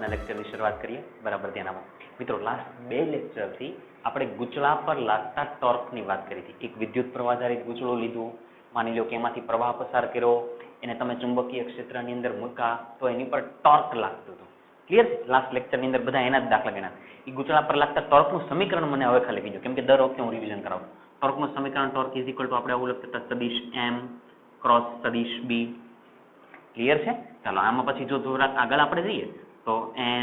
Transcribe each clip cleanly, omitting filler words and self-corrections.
આજના લેક્ચરની શરૂઆત કરીએ. બરાબર ધ્યાન આપો મિત્રો. લાસ્ટ બે લેક્ચરથી આપણે ગૂંચળા પર લાગતા ટોર્કની વાત કરી હતી. એક વિદ્યુત પ્રવાહ આધારિત ગૂંચળું લીધું, માની લો કે એમાંથી પ્રવાહ પસાર કર્યો, એને તમે ચુંબકીય ક્ષેત્રની અંદર મૂકા તો એની પર ટોર્ક લાગતું હતું. ક્લિયર છે? લાસ્ટ લેક્ચરની અંદર બધા એના જ દાખલા ગણ્યા. એ ગૂંચળા પર લાગતા ટોર્કનું સમીકરણ મને હવે ખાલી કીધું, કેમ કે દર વખતે હું રિવિઝન કરાવું. ટોર્કનું સમીકરણ ટોર્ક ઇઝ ઇક્વલ ટુ આપણે આવું લખતા હતા સદિશ m ક્રોસ સદિશ b. ક્લિયર છે? ચાલો આમાં પછી જો થોડાક આગળ આપણે જઈએ તો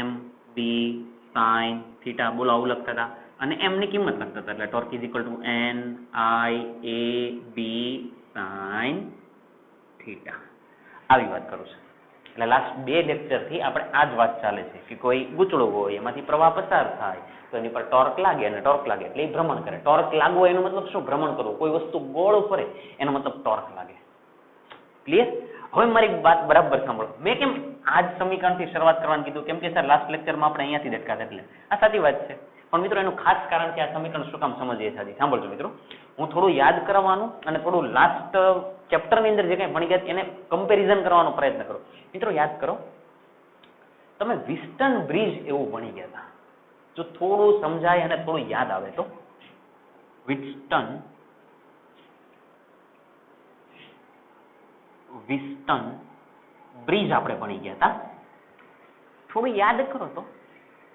m b sin થીટા બોલો આવું લખતા હતા અને m ની કિંમત લખતા હતા. એટલે torque is equal two n i a b sin theta. આવી વાત કરું છું. એટલે લાસ્ટ બે લેક્ચરથી આપણે આ જ વાત ચાલે છે કે કોઈ ગૂંચળું હોય, એમાંથી પ્રવાહ પસાર થાય તો એની પર ટોર્ક લાગે અને ટોર્ક લાગે એટલે એ ભ્રમણ કરે. ટોર્ક લાગવો એનો મતલબ શું? ભ્રમણ કરવું. કોઈ વસ્તુ ગોળ ફરે એનો મતલબ ટોર્ક લાગે. ક્લિયર? હવે મારી વાત બરાબર સાંભળો. મેં કેમ આ જ સમીકરણથી શરૂઆત કરવાનું કીધું? કેમ કે સર લાસ્ટ લેક્ચરમાં આપણે અહીંયાથી દટકાતા એટલે આ સાચી વાત છે. પણ મિત્રો એનું ખાસ કારણ છે આ સમીકરણ શું કામ સમજીએ છીએ. સાંભળજો મિત્રો, હું થોડું યાદ કરવાનું અને થોડું લાસ્ટ ચેપ્ટરની અંદર જે કંઈ ભણી ગયા એને કમ્પેરિઝન કરવાનો પ્રયત્ન કરો. મિત્રો યાદ કરો, તમે વિસ્ટન બ્રિજ એવું ભણી ગયા હતા. જો થોડું સમજાય અને થોડું યાદ આવે તો વિસ્ટન બ્રિજ આપણે ભણી ગયા હતા. થોડું યાદ કરો તો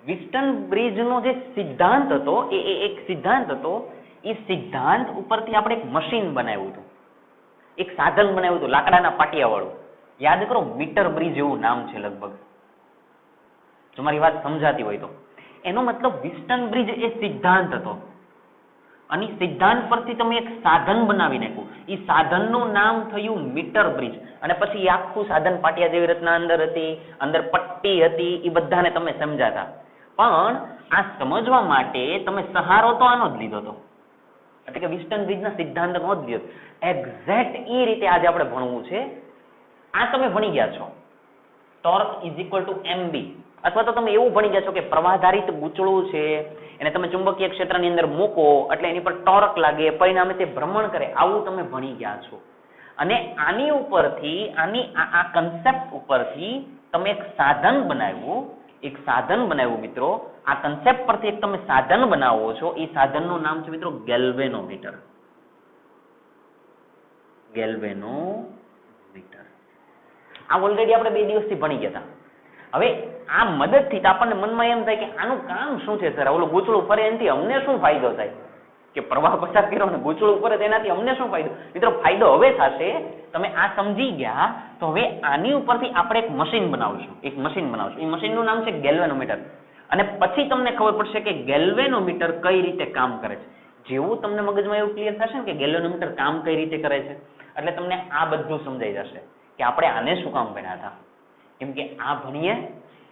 વિસ્ટન બ્રિજનો જે સિદ્ધાંત હતો એ એક સિદ્ધાંત હતો. એ સિદ્ધાંત ઉપરથી આપણે એક મશીન બનાવ્યું હતું, એક સાધન બનાવ્યું હતું લાકડાના પાટિયા વાળું. યાદ કરો, મીટર બ્રિજ એવું નામ છે લગભગ, જો મારી વાત સમજાતી હોય તો. એનો મતલબ વિસ્ટન બ્રિજ એ સિદ્ધાંત હતો અને સિદ્ધાંત પરથી તમે એક સાધન બનાવી નાખ્યું. એ સાધનનું નામ થયું મીટર બ્રિજ. અને પછી એ આખું સાધન પાટિયા જેવી રીતના અંદર હતી, અંદર પટ્ટી હતી, એ બધાને તમે સમજાતા. પણ આ સમજવા માટે તમે સહારો તો આનો જ લીધો હતો, એટલે કે વિસ્ટન બ્રિજના સિદ્ધાંતનો જ લીધો. એક્ઝેક્ટ એ રીતે આજે આપણે ભણવું છે. આ તમે ભણી ગયા છો torque is equal two mb, અથવા તો તમે એવું ભણી ગયા છો કે પ્રવાધારિત ગૂંચળું છે, એને તમે ચુંબકીય ક્ષેત્રની અંદર મૂકો એટલે એની પર ટોર્ક લાગે, પરિણામે તે ભ્રમણ કરે. આવું તમે ભણી ગયા છો. અને આની ઉપરથી આ કન્સેપ્ટ ઉપરથી તમે એક સાધન બનાવ્યું, મિત્રો. આ કન્સેપ્ટ પરથી એક તમે સાધન બનાવો છો. એ સાધનનું નામ છે મિત્રો ગેલ્વેનોમીટર. આ ઓલરેડી આપણે 2 દિવસથી ભણી ગયા હતા. હવે આ મદદથી આપણને મનમાં એમ થાય કે આનું કામ શું છે સર? ઓલું ગૂંચળું ફરે એનાથી અમને શું ફાયદો થાય? કે પ્રવાહ પસાર કર્યો ને ગૂંચળું ફરે તેનાથી અમને શું ફાયદો? મિત્રો ફાયદો હવે થશે. તમે આ સમજી ગયા તો હવે આની ઉપરથી આપણે એક મશીન બનાવશું. એ મશીનનું નામ છે ગેલ્વેનોમીટર. અને પછી તમને ખબર પડશે કે ગેલ્વેનોમીટર કઈ રીતે કામ કરે છે. જેવું તમને મગજમાં એવું ક્લિયર થશે ને કે ગેલ્વેનોમીટર કામ કઈ રીતે કરે છે, એટલે તમને આ બધું સમજાઈ જશે કે આપણે આને શું કામ ભણ્યા હતા. કેમ કે આ ભણીએ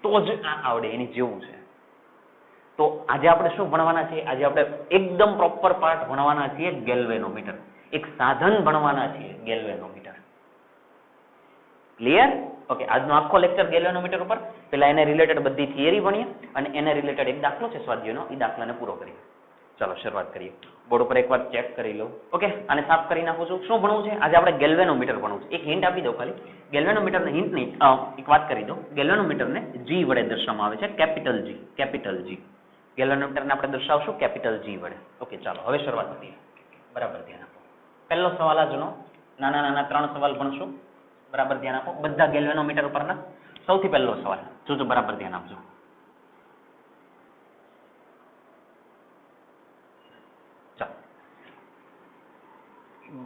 તો જ આ આવડે, એની જેવું છે. તો આજે આપણે શું ભણવાના છીએ? આજે આપણે એકદમ પ્રોપર પાર્ટ ભણવાના છીએ ગેલ્વેનોમીટર. એક સાધન ભણવાના છીએ ગેલ્વેનોમીટર. ક્લિયર? ઓકે, આજનો આખો લેક્ચર ગેલ્વેનોમીટર ઉપર. પહેલા એને રિલેટેડ બધી થિયરી ભણીએ અને એને રિલેટેડ એક દાખલો છે સ્વાધ્યાયનો, એ દાખલાને પૂરો કરીએ. ચાલો શરૂઆત કરીએ. બોર્ડ ઉપર એકવાર ચેક કરી લો. ઓકે, આને સાફ કરી નાખું છું. શું ભણવું છે આજે? આપણે ગેલ્વેનોમીટર ભણવું છે. એક હિન્ટ આપી દઉં ખાલી. ગેલ્વેનોમીટરને હિન્ટની એક વાત કરી દઉં. ગેલ્વેનોમીટરને G વડે દર્શાવવામાં આવે છે, કેપિટલ G. ગેલ્વેનોમીટરને આપણે દર્શાવશું કેપિટલ G વડે. ઓકે, ચાલો હવે શરૂઆત કરીએ. બરાબર ધ્યાન આપો. પહેલો સવાલ આજનો, નાના 3 સવાલ ભણશું. બરાબર ધ્યાન આપો. બધા ગેલ્વેનોમીટર ઉપરના. સૌથી પહેલો સવાલ જોજો, બરાબર ધ્યાન આપજો.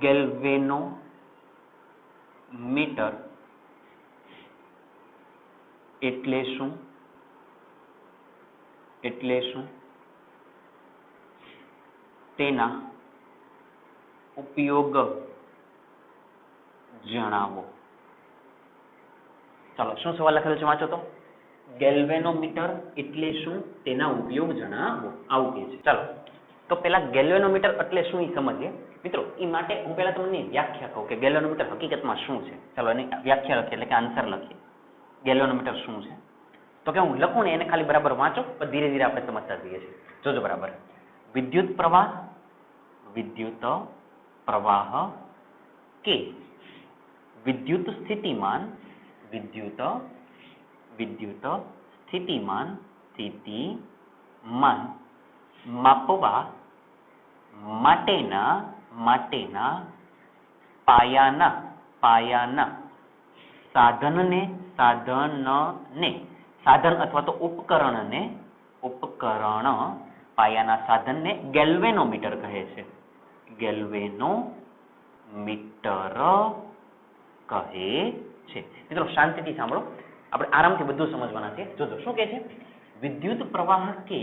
ગેલ્વેનોમીટર એટલે શું? તેના ઉપયોગ જણાવો. ચાલો, શું સવાલ લખેલો છે વાંચો તો. ગેલ્વેનોમીટર એટલે શું? તેના ઉપયોગ જણાવો, આવું કહે છે. ચાલો, તો પેલા ગેલ્વેનોમીટર એટલે શું એ સમજીએ મિત્રો. એ માટે હું પહેલા તમને વ્યાખ્યા કહું કે ગેલ્વેનોમીટર હકીકતમાં શું છે. ચાલો એની વ્યાખ્યા લખીએ, એટલે કે આન્સર લખીએ. ગેલ્વેનોમીટર શું છે? તો કે હું લખું ને એને ખાલી બરાબર વાંચો, પણ ધીરે ધીરે આપણે સમજતા જઈએ છીએ. જોજો બરાબર. વિદ્યુત પ્રવાહ કે વિદ્યુત સ્થિતિમાન સ્થિતિમાન માપવા માટેના પાયાના સાધન અથવા તો ઉપકરણ પાયાના સાધનને ગેલ્વેનોમીટર કહે છે. ગેલ્વેનોમીટર કહે છે. મિત્રો શાંતિથી સાંભળો, આપણે આરામથી બધું સમજવાના છે. જોજો શું કહે છે? વિદ્યુત પ્રવાહ કે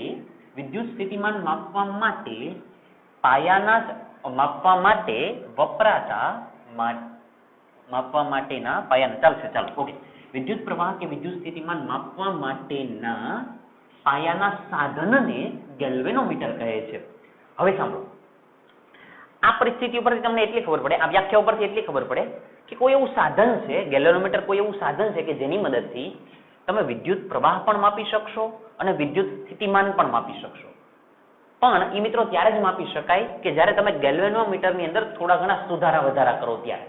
વિદ્યુત સ્થિતિમાન માપવા માટે માટેના પાયાના ચાલો ઓકે. વિદ્યુત પ્રવાહ કે વિદ્યુત સ્થિતિમાન માપવા માટેના પાયાના સાધનને ગેલ્વેનોમીટર કહે છે. હવે સાંભળો, આ પરિસ્થિતિ ઉપરથી તમને એટલી ખબર પડે, આ વ્યાખ્યા ઉપરથી એટલી ખબર પડે કે કોઈ એવું સાધન છે, ગેલ્વેનોમીટર કોઈ એવું સાધન છે કે જેની મદદથી તમે વિદ્યુત પ્રવાહ પણ માપી શકશો અને વિદ્યુત સ્થિતિમાન પણ માપી શકશો. પણ એ મિત્રો ત્યારે જ માપી શકાય કે જ્યારે તમે ગેલ્વેનોમીટરની અંદર થોડા ઘણા સુધારા વધારા કરો ત્યારે.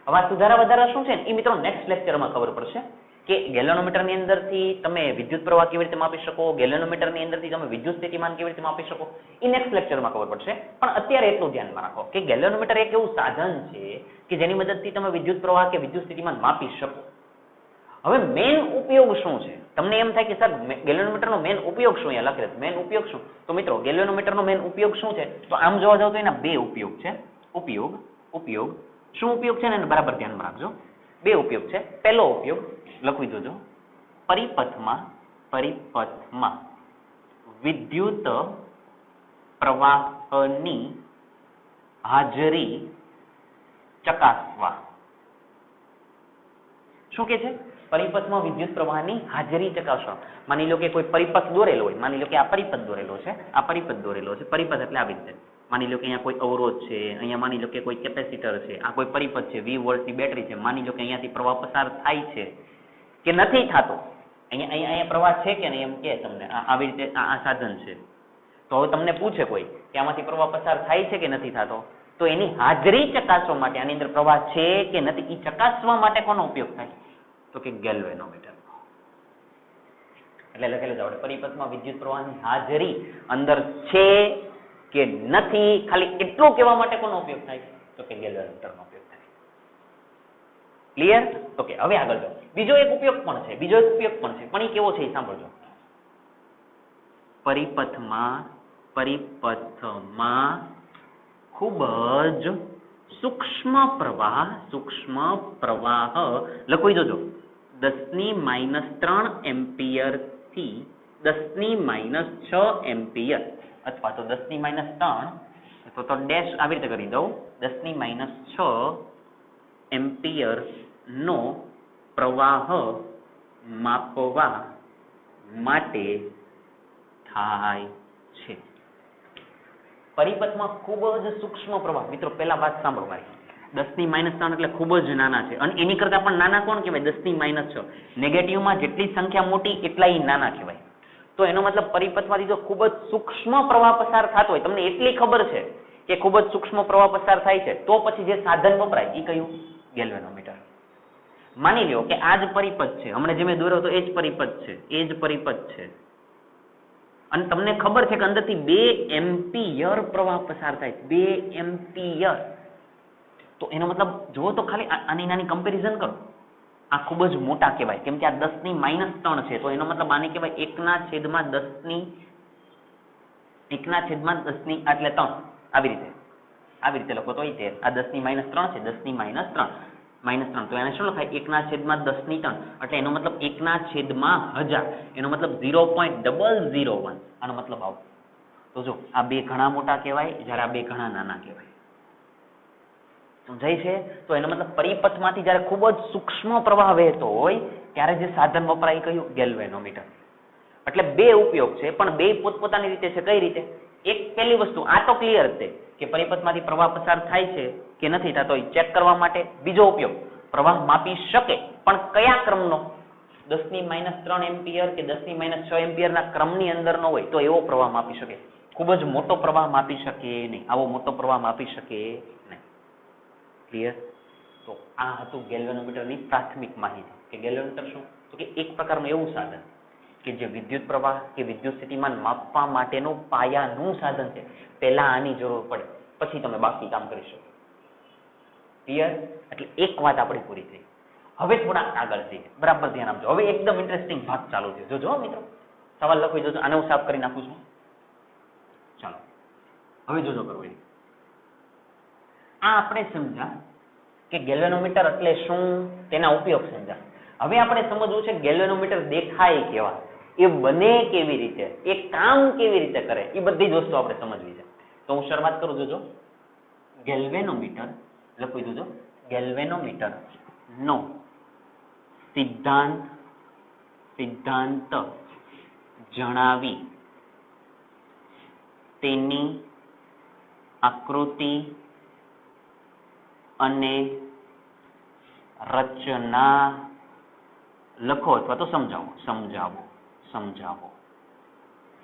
હવે આ સુધારા વધારા શું છે એ મિત્રો નેક્સ્ટ લેક્ચરમાં ખબર પડશે કે ગેલ્વેનોમીટરની અંદરથી તમે વિદ્યુત પ્રવાહ કેવી રીતે માપી શકો, ગેલ્વેનોમીટરની અંદરથી તમે વિદ્યુત સ્થિતિમાન કેવી રીતે માપી શકો, એ નેક્સ્ટ લેક્ચરમાં ખબર પડશે. પણ અત્યારે એટલું ધ્યાનમાં રાખો કે ગેલ્વેનોમીટર એક એવું સાધન છે કે જેની મદદથી તમે વિદ્યુત પ્રવાહ કે વિદ્યુત સ્થિતિમાન માપી શકો. હવે મેઇન ઉપયોગ શું છે? તમને એમ થાય કે સર ગેલ્વેનોમીટરનો મેઇન ઉપયોગ શું? અહીંયા લખેલું મેઇન ઉપયોગ શું? તો મિત્રો ગેલ્વેનોમીટરનો મેઇન ઉપયોગ શું છે? તો આમ જોવા જાવ તો એના બે ઉપયોગ છે. ઉપયોગ શું ઉપયોગ છે ને એને બરાબર ધ્યાનમાં રાખજો. બે ઉપયોગ છે. પહેલો ઉપયોગ લખી જોજો, પરિપથમાં વિદ્યુત પ્રવાહની હાજરી ચકાસવા. શું કે છે? પરિપથમાં વિદ્યુત પ્રવાહની હાજરી ચકાસવા. માની લો કે કોઈ પરિપથ દોરેલો હોય, માની લો કે આ પરિપથ દોરેલો છે, પરિપથ એટલે આવી રીતે. માની લો કે અહીંયા કોઈ અવરોધ છે, અહીંયા માની લો કે કોઈ કેપેસિટર છે, આ કોઈ પરિપથ છે, 20 વોલ્ટની બેટરી છે. માની લો કે અહીંયાથી પ્રવાહ પસાર થાય છે કે નથી થતો, અહીંયા પ્રવાહ છે કે નહીં એમ કે તમને આવી રીતે આ સાધન છે. તો હવે તમને પૂછે કોઈ કે આમાંથી પ્રવાહ પસાર થાય છે કે નથી થતો, તો એની હાજરી ચકાસવા માટે આની અંદર પ્રવાહ છે કે નથી એ ચકાસવા માટે કોનો ઉપયોગ થાય? તો કે ગેલ્વેનોમીટર. એટલે લખેલું છે આપણે પરિપથમાં વિદ્યુત પ્રવાહની હાજરી અંદર છે કે નથી, ખાલી એટલું કહેવા માટે કોનો ઉપયોગ થાય? તો કે ગેલ્વેનોમીટરનો ઉપયોગ થાય. ક્લિયર? ઓકે, હવે આગળ જાઓ. બીજો એક ઉપયોગ પણ છે, પણ એ કેવો છે એ સાંભળજો. પરિપથમાં ખૂબ જ સૂક્ષ્મ પ્રવાહ લખી જોજો 10⁻³ એમ્પિયર થી 10⁻6 એમ્પિયર અથવા તો 10⁻³ અથવા તો ડેશ આવી રીતે કરી દઉં 10⁻6 એમ્પિયર નો પ્રવાહ માપવા માટે થાય છે. પરિપથમાં ખૂબ જ સૂક્ષ્મ પ્રવાહ. મિત્રો પહેલા વાત સાંભળો મારી, 10⁻³ એટલે ખૂબ જ નાના છે અને એની કરતા પણ નાના કોણ કહેવાય? 10⁻6. નેગેટિવમાં જેટલી સંખ્યા મોટી એટલા એ નાના કહેવાય. તો એનો મતલબ પરિપથમાંથી જો ખૂબ જ સૂક્ષ્મ પ્રવાહ પસાર થતો હોય, તમને એટલી ખબર છે કે ખૂબ જ સૂક્ષ્મ પ્રવાહ પસાર થાય છે, તો પછી જે સાધન વપરાય એ કયું? ગેલ્વેનોમીટર. માની લો કે આ જ પરિપથ છે, હમણાં જે મેં દોર્યો તો એ જ પરિપથ છે અને તમને ખબર છે કે અંદરથી 2 એમ્પિયર પ્રવાહ પસાર થાય છે, 2 એમ્પિયર. તો એનો મતલબ જુઓ તો ખાલી આની નાની કમ્પેરિઝન કરો, આ ખૂબ જ મોટા કહેવાય કેમ કે આ 10⁻³ છે. તો એનો મતલબ આને કહેવાય 1/10 એટલે 3 આવી રીતે લખો તો એ આ 10⁻³ છે, 10⁻³ તો એને શું લખાય? 1/10⁻³ એટલે એનો મતલબ 1/1000. એનો મતલબ 0.001. આનો મતલબ આવો. તો જો આ બે ઘણા મોટા કહેવાય જ્યારે આ બે ઘણા નાના કહેવાય. સમજાય છે? તો એનો મતલબ પરિપથમાંથી જ્યારે ખૂબ જ સૂક્ષ્મ પ્રવાહ વહેતો હોય ત્યારે જે સાધન વપરાય કયું? ગેલ્વેનોમીટર. એટલે બે ઉપયોગ છે પણ બે પોતપોતાની રીતે છે. કઈ રીતે? એક પહેલી વસ્તુ આ તો ક્લિયર છે કે પરિપથમાંથી પ્રવાહ પસાર થાય છે કે નથી થતો એ ચેક કરવા માટે. બીજો ઉપયોગ પ્રવાહ માપી શકે પણ કયા ક્રમનો? 10⁻³ એમ્પિયર કે 10⁻6 એમ્પિયરના ક્રમની અંદર નો હોય તો એવો પ્રવાહ માપી શકે. ખૂબ જ મોટો પ્રવાહ માપી શકે નહીં, આવો મોટો પ્રવાહ માપી શકે નહીં. ક્લિયર? તો આ હતું ગેલ્વેનોમીટરની પ્રાથમિક માહિતી કે ગેલ્વેનોમીટર શું? તો કે એક પ્રકારનું એવું સાધન કે જે વિદ્યુત પ્રવાહ કે વિદ્યુત સ્થિતિમાન માપવા માટેનું પાયાનું સાધન છે, પહેલા આની જરૂર પડે, પછી તમે બાકી કામ કરી શકો. ક્લિયર? એટલે એક વાત આપણી પૂરી થઈ. હવે થોડા આગળ જઈએ, બરાબર ધ્યાન આપજો. હવે એકદમ ઇન્ટરેસ્ટિંગ ભાગ ચાલુ થયો. જોજો મિત્રો, સવાલ લખો જોજો. આને હું સાફ કરી નાખું છું. ચાલો હવે જોજો કરવું. આ આપણે સમજ્યા કે ગેલ્વેનોમીટર એટલે શું, તેના ઉપયોગ સમજ્યા. હવે આપણે સમજવું છે ગેલ્વેનોમીટર દેખાય કેવા, એ બને કેવી રીતે, એ કામ કેવી રીતે કરે, એ બધી જ વસ્તુ આપણે સમજવી છે. તો હું શરૂઆત કરું. જોજો, ગેલ્વેનોમીટર લખી જોજો. ગેલ્વેનોમીટર નો સિદ્ધાંત જણાવી તેની આકૃતિ અને રચના લખો અથવા તો સમજાવો.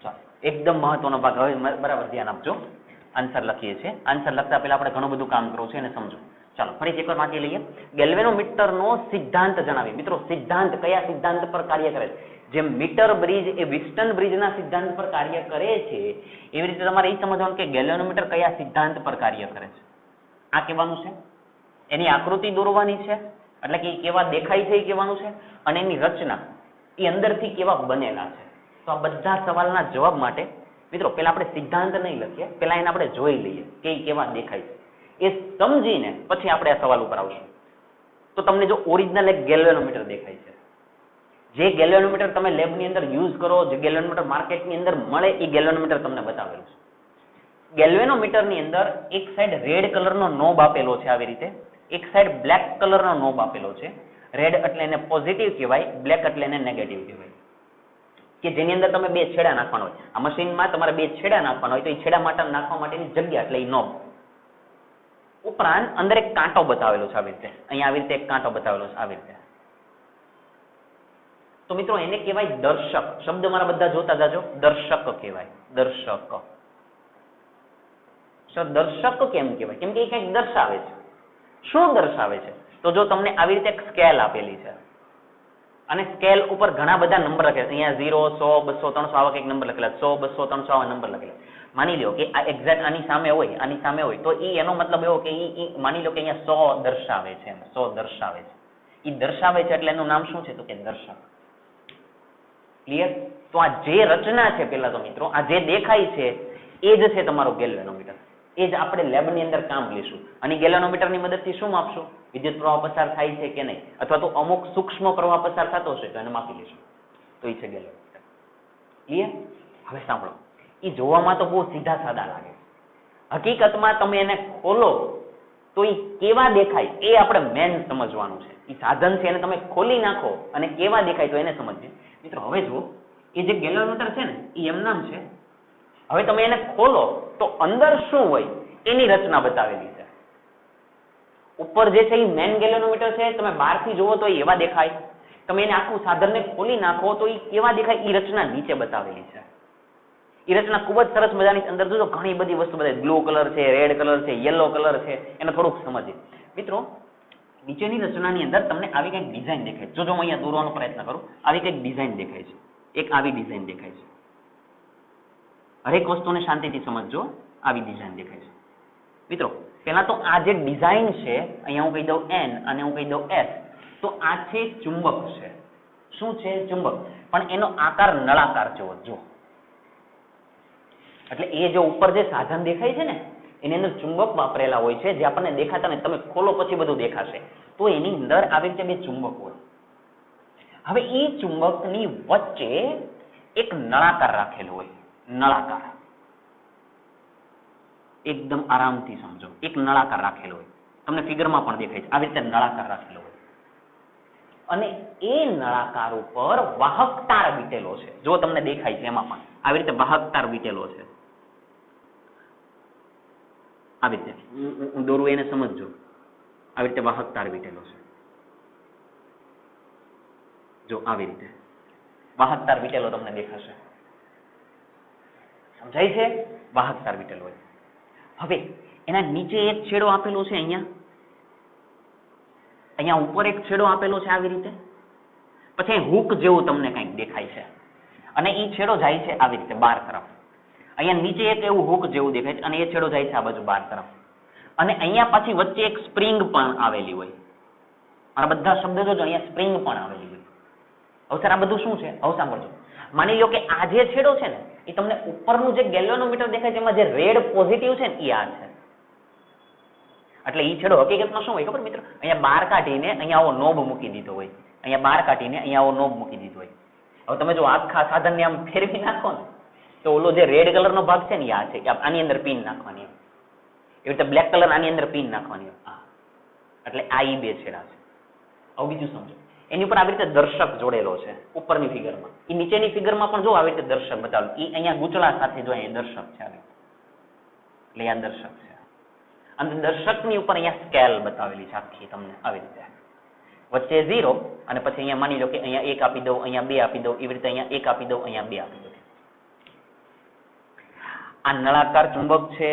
ચાલો, એકદમ મહત્વનો ભાગ. હવે બરાબર ધ્યાન આપજો. આન્સર લખીએ છીએ. આન્સર લખતા પહેલા આપણે ઘણું બધું કામ કરવું છે એને સમજો. ચાલો ફરીથી એકવાર વાંચી લઈએ. ગેલ્વેનોમીટરનો સિદ્ધાંત જણાવી. મિત્રો, સિદ્ધાંત કયા સિદ્ધાંત પર કાર્ય કરે છે? જેમ મીટર બ્રિજ એ વિસ્ટન બ્રિજના સિદ્ધાંત પર કાર્ય કરે છે, એવી રીતે તમારે એ સમજવાનું કે ગેલ્વેનોમીટર કયા સિદ્ધાંત પર કાર્ય કરે છે. આ કહેવાનું છે. એની આકૃતિ દોરવાની છે, એટલે કે કેવા દેખાય છે એ કહેવાનું છે, અને એની રચના એ અંદરથી કેવા બનેલા છે. તો આ બધા સવાલના જવાબ માટે મિત્રો પહેલા આપણે સિદ્ધાંત નહીં લખીએ, પહેલા એને આપણે જોઈ લઈએ કે એ કેવા દેખાય છે. એ સમજીને પછી આપણે આ સવાલ ઉપર આવશું. તો તમને જો ઓરિજિનલ એક ગેલ્વેનોમીટર દેખાય છે, જે ગેલ્વેનોમીટર તમે લેબની અંદર યુઝ કરો, જે ગેલ્વેનોમીટર માર્કેટની અંદર મળે, એ ગેલ્વેનોમીટર તમને બતાવેલું છે. ગેલ્વેનોમીટરની અંદર એક સાઈડ રેડ કલરનો નોબ આપેલો છે આવી રીતે, એક સાઈડ બ્લેક કલરનો નોબ આપેલો છે. રેડ એટલે એને પોઝિટિવ કહેવાય, બ્લેક એટલે એને નેગેટિવ કહેવાય. કે જેની અંદર તમે બે છેડા નાખવાના હોય. આ મશીનમાં તમારે બે છેડા નાખવાના હોય, તો એ છેડા માટે નાખવા માટેની જગ્યા એટલે એ નોબ. ઉપરાંત અંદર એક કાંટો બતાવેલો છે આવી રીતે, અહીંયા આવી રીતે એક કાંટો બતાવેલો છે આવી રીતે. તો મિત્રો એને કહેવાય દર્શક. શબ્દ મારા બધા જોતા જાજો. દર્શક કહેવાય. દર્શક. સર દર્શક કેમ કહેવાય? કેમ કે એ કંઈક દર્શાવે છે. શું દર્શાવે છે? તો જો તમને આવી રીતે એક સ્કેલ આપેલી છે અને સ્કેલ ઉપર ઘણા બધા નંબર લખેલા છે. અહીંયા 0, 100, 200, 300 આવા કંઈક નંબર લખેલા, 100, 200, 300 આવા નંબર લખેલા. માની લો કે આ એક્ઝેક્ટ આની સામે હોય, તો એનો મતલબ એવો કે માની લો કે અહીંયા 100 દર્શાવે છે. 100 દર્શાવે છે. એ દર્શાવે છે એટલે એનું નામ શું છે? તો કે દર્શક. ક્લિયર? તો આ જે રચના છે, પેલા તો મિત્રો આ જે દેખાય છે એ જ છે તમારો ગેલ્વેનોમીટર. એ જ આપણે લેબની અંદર કામ લઈશું. અને ગેલ્વેનોમીટરની મદદથી શું માપશું? વિદ્યુત પ્રવાહ પસાર થાય છે કે નહીં, અથવા તો અમુક સૂક્ષ્મ પ્રવાહ પસાર થતો હશે તો એને માપી લઈશું. તો એ છે ગેલ્વેનોમીટર. ક્લિયર? હવે સાંભળો, એ જોવામાં તો બહુ સીધા સાદા લાગે. હકીકતમાં તમે એને ખોલો તો એ કેવા દેખાય એ આપણે મેન સમજવાનું છે. એ સાધન છે એને તમે ખોલી નાખો અને કેવા દેખાય તો એને સમજીએ. મિત્રો હવે જુઓ, એ જે ગેલ્વેનોમીટર છે ને એ એમ નામ છે. હવે તમે એને ખોલો તો અંદર શું હોય એની રચના બતાવેલી છે. ઉપર જે છે એ મેન ગેલ્વેનોમીટર છે. તમે બહારથી જુઓ તો એ એવા દેખાય. તમે એને આખું સાધનને ખોલી નાખો તો એ કેવા દેખાય એ રચના નીચે બતાવેલી છે. એ રચના ખૂબ જ સરસ મજાની. અંદર જોજો ઘણી બધી વસ્તુ બતાવી. બ્લુ કલર છે, રેડ કલર છે, યલો કલર છે. એને થોડુંક સમજીએ. મિત્રો નીચેની રચનાની અંદર તમને આવી કંઈક ડિઝાઇન દેખાય. જો હું અહીંયા દોરવાનો પ્રયત્ન કરું, આવી કંઈક ડિઝાઇન દેખાય છે. એક આવી ડિઝાઇન દેખાય છે. હરેક વસ્તુને શાંતિથી સમજજો. આવી ડિઝાઇન દેખાય છે. મિત્રો પહેલા તો આ જે ડિઝાઇન છે, અહીંયા હું કહી દઉં N અને હું કહી દઉં S, તો આ છે ચુંબક છે. શું છે? ચુંબક. પણ એનો આકાર નળાકાર જેવો. જો એટલે એ જો ઉપર જે સાધન દેખાય છે ને એની અંદર ચુંબક વાપરેલા હોય છે, જે આપણને દેખાતા ને તમે ખોલો પછી બધું દેખાશે. તો એની અંદર આવી રીતે બે ચુંબક હોય. હવે એ ચુંબકની વચ્ચે એક નળાકાર રાખેલો હોય. નળાકાર. એકદમ આરામથી સમજો. એક નળાકાર રાખેલો હોય. તમને ફિગરમાં પણ દેખાય છે. આવી રીતે નળાકાર રાખેલો હોય અને એ નળાકાર ઉપર વાહક તાર વીટેલો છે. જો તમને દેખાય છે એમાં પણ આવી રીતે વાહક તાર વીટેલો છે. આવી રીતે હું દોરું એને સમજજો. આવી રીતે વાહક તાર વીટેલો છે. જો આવી રીતે વાહક તાર વીટેલો તમને દેખાશે. સમજાય છે? વાહક તાર વીટેલો હોય. હવે એના નીચે એક છેડો આપેલો છે. અહીંયા ઉપર એક છેડો આપેલો છે આવી રીતે. પછી હુક જેવું તમને કંઈક દેખાય છે. અને ઈ છેડો જાય છે આવી રીતે બહાર તરફ. અહીંયા નીચે એક એવું હુક જેવું દેખાય છે અને એ છેડો જાય છે આ બાજુ બહાર તરફ. અને અહીંયા પાછી વચ્ચે એક સ્પ્રિંગ પણ આવેલી હોય. મારા બધા શબ્દો જોજો, અહીંયા સ્પ્રિંગ પણ આવેલી હોય. હવે સર આ બધું શું છે? હવે સાંભળજો. માની લો કે આ જે છેડો છે ને એ તમને ઉપરનું જે ગેલ્વેનોમીટર દેખાય છે એમાં જે રેડ પોઝિટિવ છે ને એ આ છે. એટલે ઈ છેડો હકીકતમાં શું હોય ખબર મિત્રો? અહીંયા બાર કાઢીને અહીંયા આવો નોબ મૂકી દીધો હોય. અહીંયા બાર કાઢીને અહીંયા આવો નોબ મૂકી દીધો હોય. હવે તમે જો આખા સાધનને આમ ફેરવી નાખો ને તો ઓલો જે રેડ કલરનો ભાગ છે ને આ છે કે આની અંદર પિન નાખવાની. એવી રીતે બ્લેક કલર આની અંદર પિન નાખવાની. એટલે આ ઈ બે છેડા છે. હવે બીજું સમજો. એની ઉપર આવી રીતે દર્શક જોડેલો છે ઉપરની ફિગરમાં. એ નીચેની ફિગરમાં પણ જો આવી રીતે દર્શક બતાવેલું. એ અહીંયા ગૂંચળા સાથે જો અહીંયા દર્શક છે આવી. એટલે આ દર્શક છે. અને દર્શકની ઉપર અહીંયા સ્કેલ બતાવેલી છે આખી તમને આવી રીતે. વચ્ચે 0 અને પછી અહીંયા માની લો કે અહીંયા 1 આપી દઉં, અહીંયા 2 આપી દઉં, એવી રીતે અહીંયા 1 આપી દઉં, અહીંયા 2 આપી દઉં. આ નળાકાર ચુંબક છે.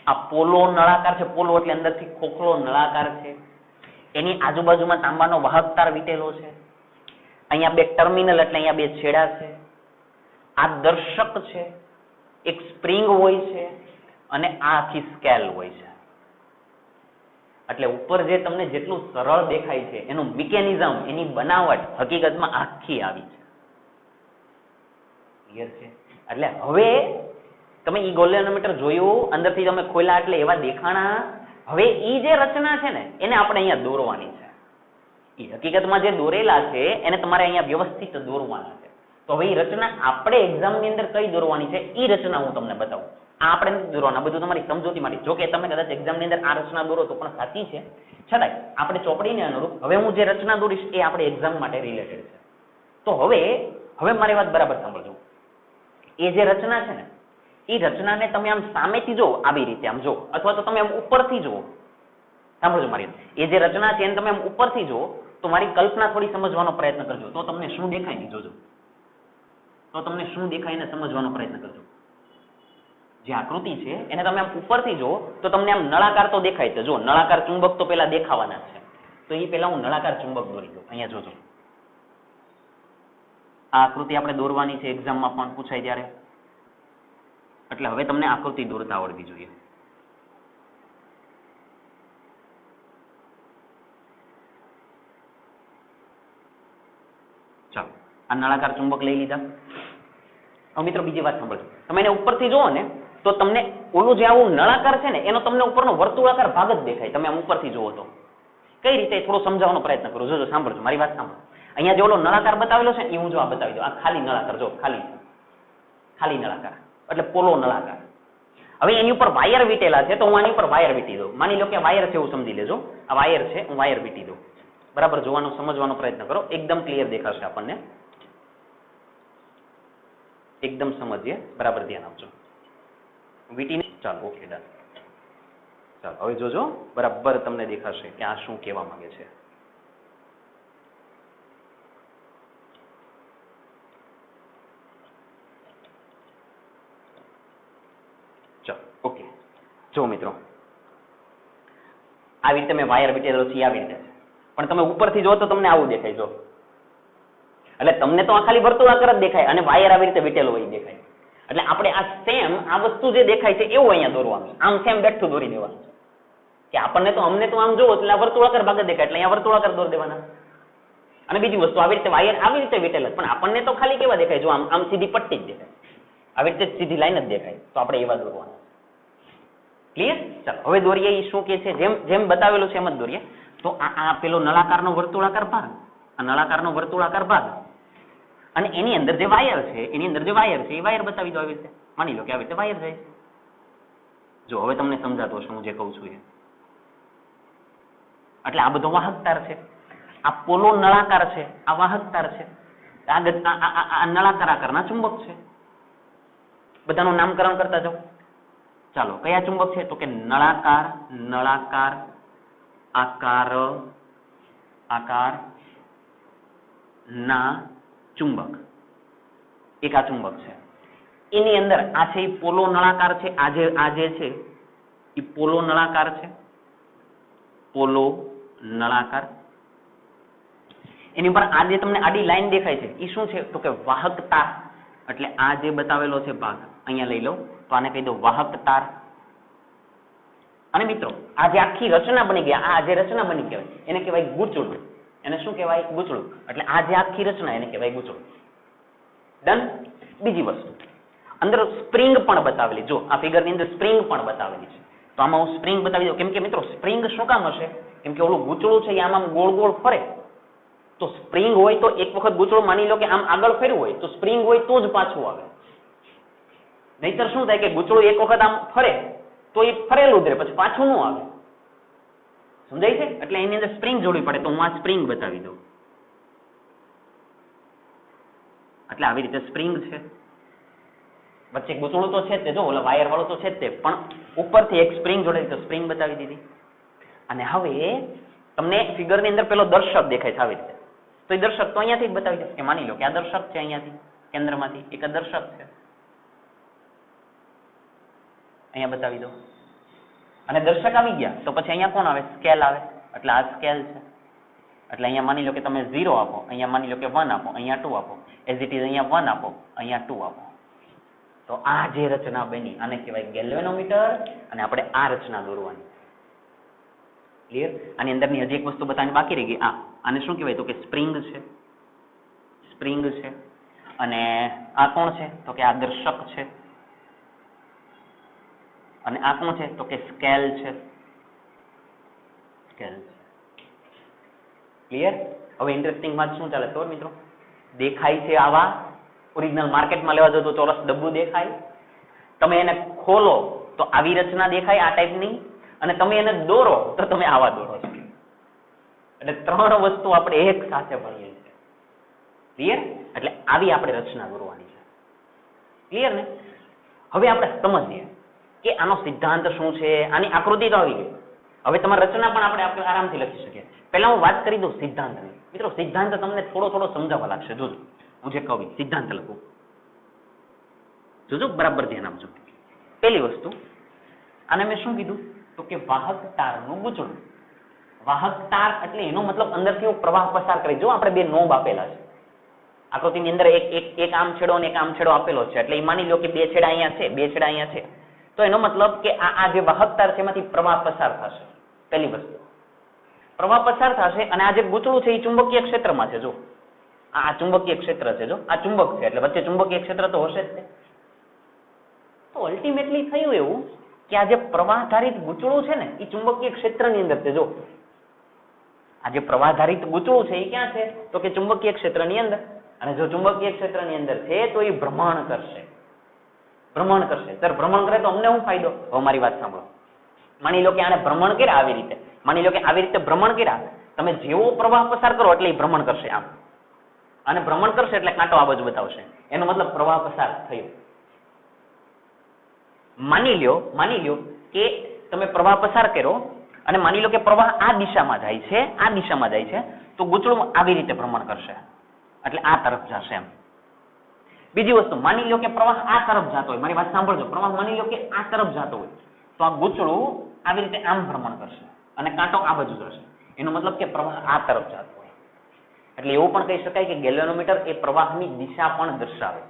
આ પોલો નળાકાર છે. પોલો એટલે અંદરથી ખોખલો નળાકાર છે. એની આજુબાજુમાં તાંબાનો વાહક તાર વીટેલો છે. અહીંયા બે ટર્મિનલ એટલે અહીંયા બે છેડા છે. આ દર્શક છે. એક સ્પ્રિંગ હોય છે અને આ આખી સ્કેલ હોય છે. એટલે ઉપર જે તમને જેટલું સરળ દેખાય છે એનું મિકેનિઝમ, એની બનાવટ હકીકતમાં આખી આવી છે. ક્લિયર છે? એટલે હવે તમે ઈ ગેલ્વેનોમીટર જોયું, અંદરથી તમે ખોલ્યા એટલે એવા દેખાણા. હવે ઈ જે રચના છે ને એને આપણે અહીંયા દોરવાની છે. ઈ હકીકતમાં જે દોરેલા છે એને તમારે અહીંયા વ્યવસ્થિત દોરવાના છે. તો હવે ઈ રચના આપણે એક્ઝામની અંદર કઈ દોરવાની છે ઈ રચના હું તમને બતાવું. આ આપણે નથી દોરવાના, બધું તમારી સમજૂતી માટે. જો કે તમે કદાચ એક્ઝામની અંદર આ રચના દોરો તો પણ સાચી છે, છતાંય આપણે ચોપડીને અનુરૂપ હવે હું જે રચના દોરીશ એ આપણે એક્ઝામ માટે રિલેટેડ છે. તો હવે મારી વાત બરાબર સાંભળજો. એ જે રચના છે ને એ રચનાને તમે આમ સામેથી જુઓ, આવી રીતે આમ જુઓ, અથવા તો તમે આમ ઉપરથી જુઓ. સાંભળજો મારી, એ જે રચના છે એને તમે આમ ઉપરથી જુઓ તો મારી કલ્પના થોડી સમજવાનો પ્રયત્ન કરજો. તો તમને શું દેખાય ને જોજો. તો તમને શું દેખાય ને સમજવાનો પ્રયત્ન કરજો. જે આકૃતિ છે એને તમે આમ ઉપરથી જુઓ તો તમને આમ નળાકાર તો દેખાય છે. જો નળાકાર ચુંબક તો પેલા દેખાવાના છે. તો એ પેલા હું નળાકાર ચુંબક દોરી દઉં. અહીંયા જોજો. આ આકૃતિ આપણે દોરવાની છે, એક્ઝામમાં પણ પૂછાય ત્યારે. એટલે હવે તમને આકૃતિ દોરતા આવડવી જોઈએ. ચાલો, આ નળાકાર ચુંબક લઈ લીધા. હવે મિત્રો બીજી વાત સાંભળજો. તમે એને ઉપરથી જુઓ ને તો તમને ઓલું જે આવું નળાકાર છે ને એનો તમને ઉપરનો વર્તુળાકાર ભાગ જ દેખાય. તમે આમ ઉપરથી જુઓ તો કઈ રીતે થોડો સમજાવવાનો પ્રયત્ન કરો. જોજો, સાંભળજો મારી વાત સાંભળો. અહીંયા જે ઓલો નળાકાર બતાવેલો છે એ હું જો આ બતાવી દઉં. આ ખાલી નળાકાર, જો ખાલી નળાકાર એટલે પોલો નળાકાર. હવે એની ઉપર વાયર વીટેલા છે તો હું આની ઉપર વાયર વીટી દઉં. માની લો કે વાયર છે એવું સમજી લેજો. આ વાયર છે, હું વાયર વીટી દઉં. બરાબર જોવાનો, સમજવાનો પ્રયત્ન કરો. એકદમ ક્લિયર દેખાશે આપણને. એકદમ સમજીએ, બરાબર ધ્યાન આપજો. વીટીને ચાલો, ઓકે ડન. ચાલો હવે જોજો, બરાબર તમને દેખાશે કે આ શું કહેવા માંગે છે. ચાલો, ઓકે. જો મિત્રો આવી રીતે મેં વાયર વીટેલો છે આવી રીતે છે, પણ તમે ઉપરથી જો તો તમને આવું દેખાય. જો એટલે તમને તો આ ખાલી વર્તુળાકાર જ દેખાય અને વાયર આવી રીતે વીટેલો હોય દેખાય. એટલે આપણે આ સેમ આ વસ્તુ જે દેખાય છે એવું અહીંયા દોરવાનું. આમ સેમ બેઠું દોરી દેવાનું કે આપણને તો, અમને તો આમ જોવો એટલે આ વર્તુળાકાર ભાગ જ દેખાય એટલે અહીંયા વર્તુળાકાર દોરી દેવાના. અને બીજી વસ્તુ આવી રીતે વાયર આવી રીતે વીટેલા, પણ આપણને તો ખાલી કેવા દેખાય? જો આમ સીધી પટ્ટી જ દેખાય, આવી રીતે સીધી લાઈન જ દેખાય. તો આપણે એવા દોરવાના. ક્લિયર? ચાલો હવે દોરીએ. એ શું કે છે, જેમ બતાવેલું છે એમ જ દોરીએ. તો આ પેલો નળાકારનો વર્તુળાકાર ભાગ, આ નળાકારનો વર્તુળાકાર ભાગ અને એની અંદર જે વાયર છે, એ વાયર બતાવી દો આવી રીતે. માની લો કે આવી રીતે વાયર જાય છે. જો હવે તમને સમજાતો હશે હું જે કહું છું એ. એટલે આ બધો વાહક તાર છે. આ પોલો નળાકાર છે, આ વાહક તાર છે. આ નળાકાર આકારના ચુંબક છે. બધાનું નામકરણ કરતા જાઓ. ચાલો, કયા ચુંબક છે? તો કે નળાકાર આકાર ના ચુંબક. એક આ ચુંબક છે. એની અંદર આ છે એ પોલો નળાકાર છે. આ જે છે એ પોલો નળાકાર છે. પોલો નળાકાર. એની ઉપર આ જે તમને આડી લાઈન દેખાય છે એ શું છે તો કે વાહક તાર. એટલે આ જે બતાવેલો છે ભાગ અહીંયા લઈ લો તો આને કહી દો વાહક તાર. અને મિત્રો આ જે આખી રચના બની ગઈ, આ જે રચના બની કહેવાય એને કહેવાય ગૂંચળું. એને શું કહેવાય? ગૂંચળું. એટલે આ જે આખી રચના એને કહેવાય ગૂંચળું. ડન. બીજી વસ્તુ અંદર સ્પ્રિંગ પણ બતાવેલી. જો આ ફિગરની અંદર સ્પ્રિંગ પણ બતાવેલી છે. તો આમાં હું સ્પ્રિંગ બતાવી દઉં. કેમ કે મિત્રો સ્પ્રિંગ શું કામ હશે? કેમ કે ઓલું ગૂંચળું છે એ આમ ગોળ ગોળ ફરે. તો સ્પ્રિંગ હોય તો એક વખત ગૂંચળું માની લો કે આમ આગળ ફર્યું હોય તો સ્પ્રિંગ હોય તો જ પાછું આવે. નહીતર શું થાય કે ગૂંચળું એક વખત આમ ફરે તો એ ફરેલું જ રહે, પછી પાછું ન આવે. સમજાય છે? એટલે એની અંદર સ્પ્રિંગ જોડવી પડે. તો હું આ સ્પ્રિંગ બતાવી દઉં. એટલે આવી રીતે સ્પ્રિંગ છે, વચ્ચે ગૂંચળું તો છે જ તે, જો ઓલા વાયર વાળું તો છે જ તે, પણ ઉપરથી એક સ્પ્રિંગ જોડેલી, તો સ્પ્રિંગ બતાવી દીધી. અને હવે તમને ફિગરની અંદર પેલો દર્શક દેખાય છે આવી રીતે. તો એ દર્શક તો અહીંયાથી જ બતાવી દે કે માની લો કે આ દર્શક છે, અહીંયાથી કેન્દ્રમાંથી એક દર્શક છે, અહીંયા બતાવી દો. અને દર્શક આવી ગયા તો પછી અહીંયા કોણ આવે? સ્કેલ આવે. એટલે આ સ્કેલ છે. એટલે અહીંયા માની લો કે તમે 0 આપો, અહીંયા માની લો કે 1 આપો, અહીંયા 2 આપો, એઝ ઇટ ઇઝ અહીંયા 1 આપો, અહીંયા 2 આપો. તો આ જે રચના બની આને કહેવાય ગેલ્વેનોમીટર. અને આપણે આ રચના દોરવાની. ક્લિયર? આની અંદરની હજી એક વસ્તુ બતાવવાની બાકી રહી ગઈ. આને શું કહેવાય? તો કે સ્પ્રિંગ છે. સ્પ્રિંગ છે. અને આ કોણ છે? તો કે આ દર્શક છે. અને આ કોણ છે? તો કે સ્કેલ છે. સ્કેલ છે. ક્લિયર? હવે ઇન્ટરેસ્ટિંગ વાત શું ચાલે તો મિત્રો, દેખાય છે આવા ઓરિજિનલ માર્કેટમાં લેવા જાવ તો ચોરસ ડબ્બુ દેખાય. તમે એને ખોલો તો આવી રચના દેખાય આ ટાઈપની. અને તમે એને દોરો તો તમે આવા દોરો છો. એટલે 3 વસ્તુ આપણે એક સાથે ભણીએ છીએ. ક્લિયર? એટલે આવી આપણે રચના દોરવાની છે. ક્લિયર ને? હવે આપણે સમજીએ કે આનો સિદ્ધાંત શું છે. આની આકૃતિ તો આવી ગઈ. હવે તમારી રચના પણ આપણે આરામથી લખી શકીએ. પહેલા હું વાત કરી દઉં સિદ્ધાંતની. મિત્રો સિદ્ધાંત તમને થોડો સમજાવવા લાગશે. જોજો હું જે કહું સિદ્ધાંત લખું, જોજો બરાબર ધ્યાન આપજો. પહેલી વસ્તુ, આને મેં શું કીધું? તો કે વાહક તારનું ગૂંચળું. વાહક તાર એટલે એનો મતલબ અંદરથી પ્રવાહ પસાર કરે. જો આપણે 2 નોબ આપેલા છે આકૃતિની અંદર, એક આમ છેડો અને એક આમ છેડો આપેલો છે. એટલે એ માની લો કે 2 છેડા અહીંયા છે, 2 છેડા અહીંયા છે. તો એનો મતલબ કે આ જે વાહક તાર છે એમાંથી પ્રવાહ પસાર થશે. પહેલી વસ્તુ, પ્રવાહ પસાર થશે. અને આ જે ગૂંચળું છે એ ચુંબકીય ક્ષેત્રમાં છે. જો આ ચુંબકીય ક્ષેત્ર છે, જો આ ચુંબક છે એટલે વચ્ચે ચુંબકીય ક્ષેત્ર તો હશે જ. તો અલ્ટિમેટલી થયું એવું કે આ જે પ્રવાહધારિત ગૂંચળું છે ને એ ચુંબકીય ક્ષેત્રની અંદર છે. જો આ જે પ્રવાહધારિત ગૂંચળું છે એ ક્યાં છે? તો કે ચુંબકીય ક્ષેત્રની અંદર. અને જો ચુંબકીય ક્ષેત્રની અંદર છે તો એ ભ્રમણ કરશે. ભ્રમણ કરશે. સર ભ્રમણ કરે તો અમને શું ફાયદો? હવે મારી વાત સાંભળો. માની લો કે આને ભ્રમણ કર્યા આવી રીતે, માની લો કે આવી રીતે ભ્રમણ કર્યા, તમે જેવો પ્રવાહ પસાર કરો એટલે એ ભ્રમણ કરશે આમ. અને ભ્રમણ કરશે એટલે કાંટો આ બાજુ બતાવશે. એનો મતલબ પ્રવાહ પસાર થયો. માની લ્યો કે તમે પ્રવાહ પસાર કર્યો અને માની લો કે પ્રવાહ આ દિશામાં જાય છે, આ દિશામાં જાય છે, તો ગૂંચળું આવી રીતે ભ્રમણ કરશે એટલે આ તરફ જશે એમ. બીજી વસ્તુ, માની લો કે પ્રવાહ આ તરફ જતો હોય, મારી વાત સાંભળજો, પ્રવાહ માની લો કે આ તરફ જતો હોય તો આ ગૂંચળું આવી રીતે આમ ભ્રમણ કરશે અને કાંટો આ બાજુ જશે. એનો મતલબ કે પ્રવાહ આ તરફ જતો હોય. એટલે એવું પણ કહી શકાય કે ગેલ્વેનોમીટર એ પ્રવાહની દિશા પણ દર્શાવે.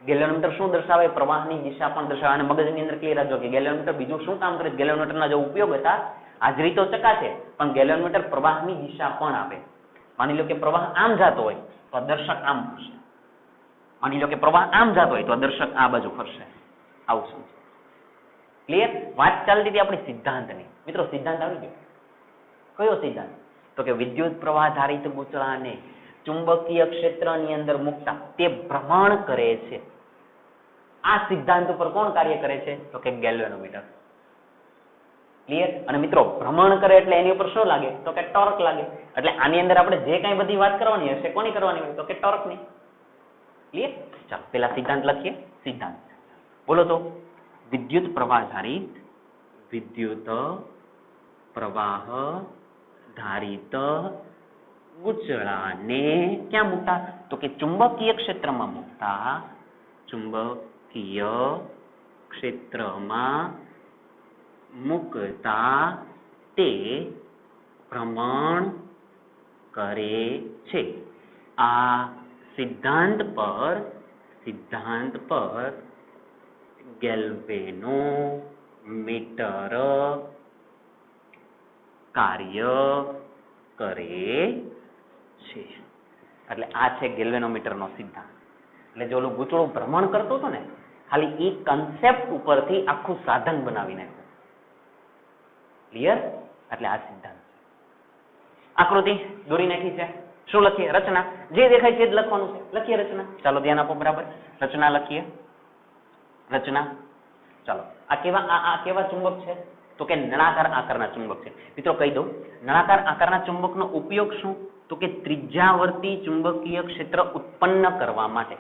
ગેલ્વેનોમીટર શું દર્શાવે? પ્રવાહની દિશા પણ દર્શાવે. અને મગજની અંદર ક્લિયર રાખજો કે ગેલ્વેનોમીટર બીજું શું કામ કરે? ગેલ્વેનોમીટરના જો ઉપયોગ હતા, હાજરી તો ચકાસે પણ ગેલ્વેનોમીટર પ્રવાહની દિશા પણ આપે. માની લો કે પ્રવાહ આમ જતો હોય તો દર્શક આમ ફરશે. માની લો કે પ્રવાહ આમ જતો હોય તો દર્શક આ બાજુ ફરશે. આવું શું? ક્લિયર? વાત ચાલતી હતી આપણી સિદ્ધાંતની. મિત્રો સિદ્ધાંત આવી ગયો. કયો સિદ્ધાંત? તો કે વિદ્યુત પ્રવાહધારિત ગૂંચળાને ચુંબકીય ક્ષેત્રની અંદર મૂકતા તે ભ્રમણ કરે છે. આ સિદ્ધાંત ઉપર કોણ કાર્ય કરે છે? તો કે ગેલ્વેનોમીટર. ક્લિયર? અને મિત્રો ભ્રમણ કરે એટલે એની ઉપર શું લાગે? તો કે ટોર્ક લાગે. એટલે આની અંદર આપણે જે કાંઈ બધી વાત કરવાની હશે કોની કરવાની હોય? તો કે ટોર્કની. ક્લિયર? ચાલો પેલા સિદ્ધાંત લખીએ. સિદ્ધાંત બોલો તો. વિદ્યુત પ્રવાહધારિત ગૂંચળાને ક્યાં મૂકતા? તો કે ચુંબકીય ક્ષેત્રમાં મૂકતા. ચુંબકીય ક્ષેત્રમાં મૂકતા તે ભ્રમણ કરે છે. આ સિદ્ધાંત પર ગેલ્વેનોમીટર કાર્ય કરે છે. એટલે આ છે ગેલ્વેનોમીટરનો સિદ્ધાંત. એટલે જો ઓલું ગૂંચળું ભ્રમણ કરતું હતું ને, ખાલી એ કન્સેપ્ટ ઉપરથી આખું સાધન બનાવી નાખ્યું. ક્લિયર? એટલે આ સિદ્ધાંત છે. આકૃતિ દોરી નાખી છે. શું લખીએ? રચના. જે દેખાય છે જ લખવાનું છે. લખીએ રચના. ચાલો ધ્યાન આપો બરાબર. રચના લખીએ. રચના. ચાલો આ કેવા ચુંબક છે? તો કે નળાકાર આકારના ચુંબક છે. મિત્રો કહી દઉં, નળાકાર આકારના ચુંબકનો ઉપયોગ શું? તો કે ત્રિજ્યાવર્તી ચુંબકીય ક્ષેત્ર ઉત્પન્ન કરવા માટે.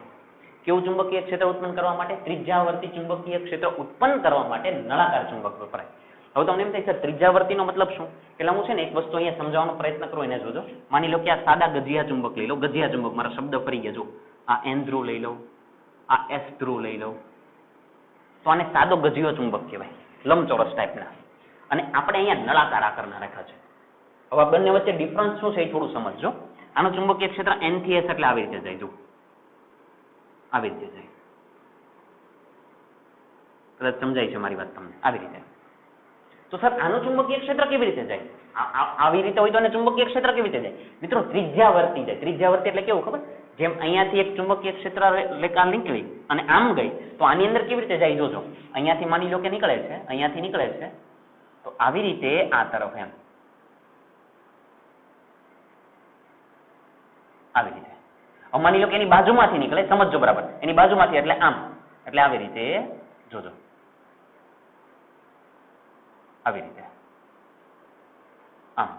કેવું ચુંબકીય ક્ષેત્ર ઉત્પન્ન કરવા માટે? ત્રિજ્યાવર્તી ચુંબકીય ક્ષેત્ર ઉત્પન્ન કરવા માટે નળાકાર ચુંબક વપરાય. હવે તમને એમ થાય છે ત્રિજ્યાવર્તીનો મતલબ શું? પેલા હું છે ને એક વસ્તુ અહીંયા સમજાવવાનો પ્રયત્ન કરું, એને જોજો. માની લો કે આ સાદા ગજિયા ચુંબક લઈ લો. ગજિયા ચુંબક, મારા શબ્દ ફરી ગયા. જો આ એન ધ્રુવ લઈ લઉં, આ એસ ધ્રુવ લઈ લઉં, તો આને સાદો ગજિયો ચુંબક કહેવાય, લંબચોરસ ટાઈપના. અને આપણે અહીંયા નળાકાર આકારના રાખ્યા છે. હવે આ બંને વચ્ચે ડિફરન્સ શું છે એ થોડું સમજજો. આનું ચુંબકીય ક્ષેત્ર એન થી એસ એટલે આવી રીતે જાય. જો આવી રીતે જાય. કદાચ સમજાય છે મારી વાત તમને? આવી રીતે. તો સર આનું ચુંબકીય ક્ષેત્ર કેવી રીતે જાય? આવી રીતે હોય તો આને ચુંબકીય ક્ષેત્ર કેવી રીતે જાય? મિત્રો ત્રિજ્યાવર્તી જાય. ત્રિજ્યાવર્તી એટલે કેવું ખબર? જેમ અહીંયાથી એક ચુંબકીય ક્ષેત્ર રેખા નીકળી અને આમ ગઈ, તો આની અંદર કેવી રીતે જાય જોજો. અહીંયાથી માની લો કે નીકળે છે, અહીંયાથી નીકળે છે, તો આવી રીતે આ તરફ એમ આવી રીતે. હવે માની લો કે એની બાજુમાંથી નીકળે, સમજજો બરાબર, એની બાજુમાંથી એટલે આમ, એટલે આવી રીતે જોજો, આવી રીતે આમ.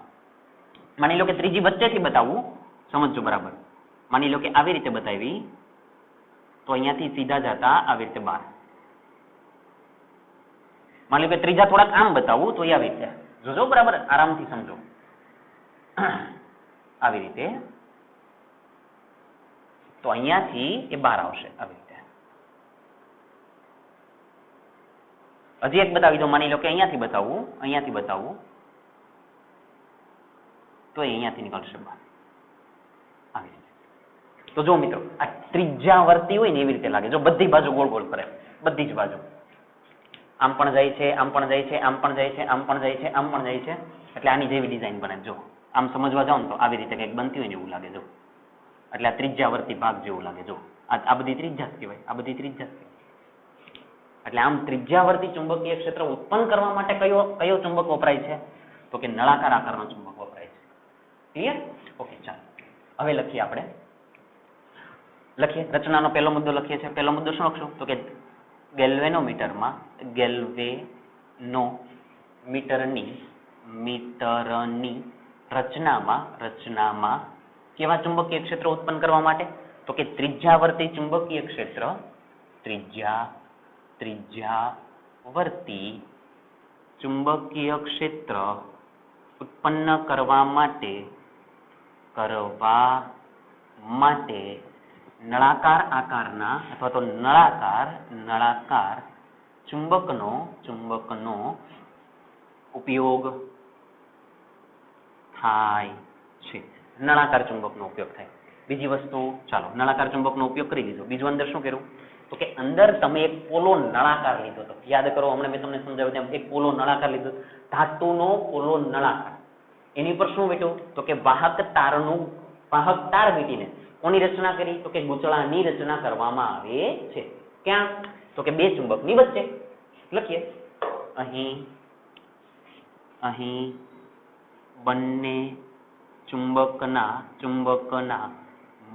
માની લો કે ત્રીજી વચ્ચેથી બતાવવું, સમજજો બરાબર. માની લો કે આવી રીતે બતાવી, તો અહીંયાથી સીધા જતા આવી રીતે બહાર. માની લો કે ત્રીજા થોડાક આમ બતાવું, તો આવી રીતે જોજો બરાબર, આરામથી સમજો. આવી રીતે, તો અહીંયાથી એ બહાર આવશે આવી રીતે. હજી એક બતાવી દો. માની લો કે અહીંયાથી બતાવું, તો અહીંયાથી નીકળશે બહાર આવી રીતે. તો જો મિત્રો, આ ત્રિજ્યાવર્તી હોય ને એવી રીતે લાગે. જો બધી બાજુ ગોળ ગોળ ફરે, બધી જ બાજુ આમ પણ જાય છે, આમ પણ જાય છે, આમ પણ જાય છે, આમ પણ જાય છે, આમ પણ જાય છે. એટલે આની જેવી ડિઝાઇન બને. જો આમ સમજવા જાવ ને તો આવી રીતે કંઈક બનતી હોય ને એવું લાગે. જો એટલે આ ત્રિજ્યાવર્તી ભાગ જેવું લાગે. જો આ બધી ત્રિજ્યા જ કહેવાય, આ બધી ત્રિજ્યા જ કહેવાય. એટલે આમ ત્રિજ્યાવર્તી ચુંબકીય ક્ષેત્ર ઉત્પન્ન કરવા માટે કયો ચુંબક વપરાય છે? તો કે નળાકાર આકારનો ચુંબક વપરાય છે. ક્લિયર? ઓકે, ચાલો હવે લખીએ. આપણે લખીએ રચનાનો પહેલો મુદ્દો લખીએ છીએ. પહેલો મુદ્દો શું લખશું? તો કે ગેલ્વેનોમીટરની રચનામાં કેવા ચુંબકીય ક્ષેત્ર ઉત્પન્ન કરવા માટે? તો કે ત્રિજ્યાવર્તી ચુંબકીય ક્ષેત્ર, ત્રિજ્યાવર્તી ચુંબકીય ક્ષેત્ર ઉત્પન્ન કરવા માટે નળાકાર આકારના અથવા તો નળાકાર ચુંબકનો ઉપયોગ થાય છે. નળાકાર ચુંબકનો ઉપયોગ થાય. બીજી વસ્તુ, ચાલો નળાકાર ચુંબકનો ઉપયોગ કરી દીધો. બીજું અંદર શું કર્યું? તો કે અંદર તમે એક પોલો નળાકાર લીધો હતો. યાદ કરો, હમણાં મેં તમને સમજાવ્યું તેમ એક પોલો નળાકાર લીધો, ધાતુનો પોલો નળાકાર. એની પર શું વીટ્યું? તો કે વાહક તાર વીટીને કોની રચના કરી? તો કે ગૂંચળાની રચના કરવામાં આવે છે. ક્યાં? તો કે બે ચુંબકની વચ્ચે. લખીએ અહીં બંને ચુંબકના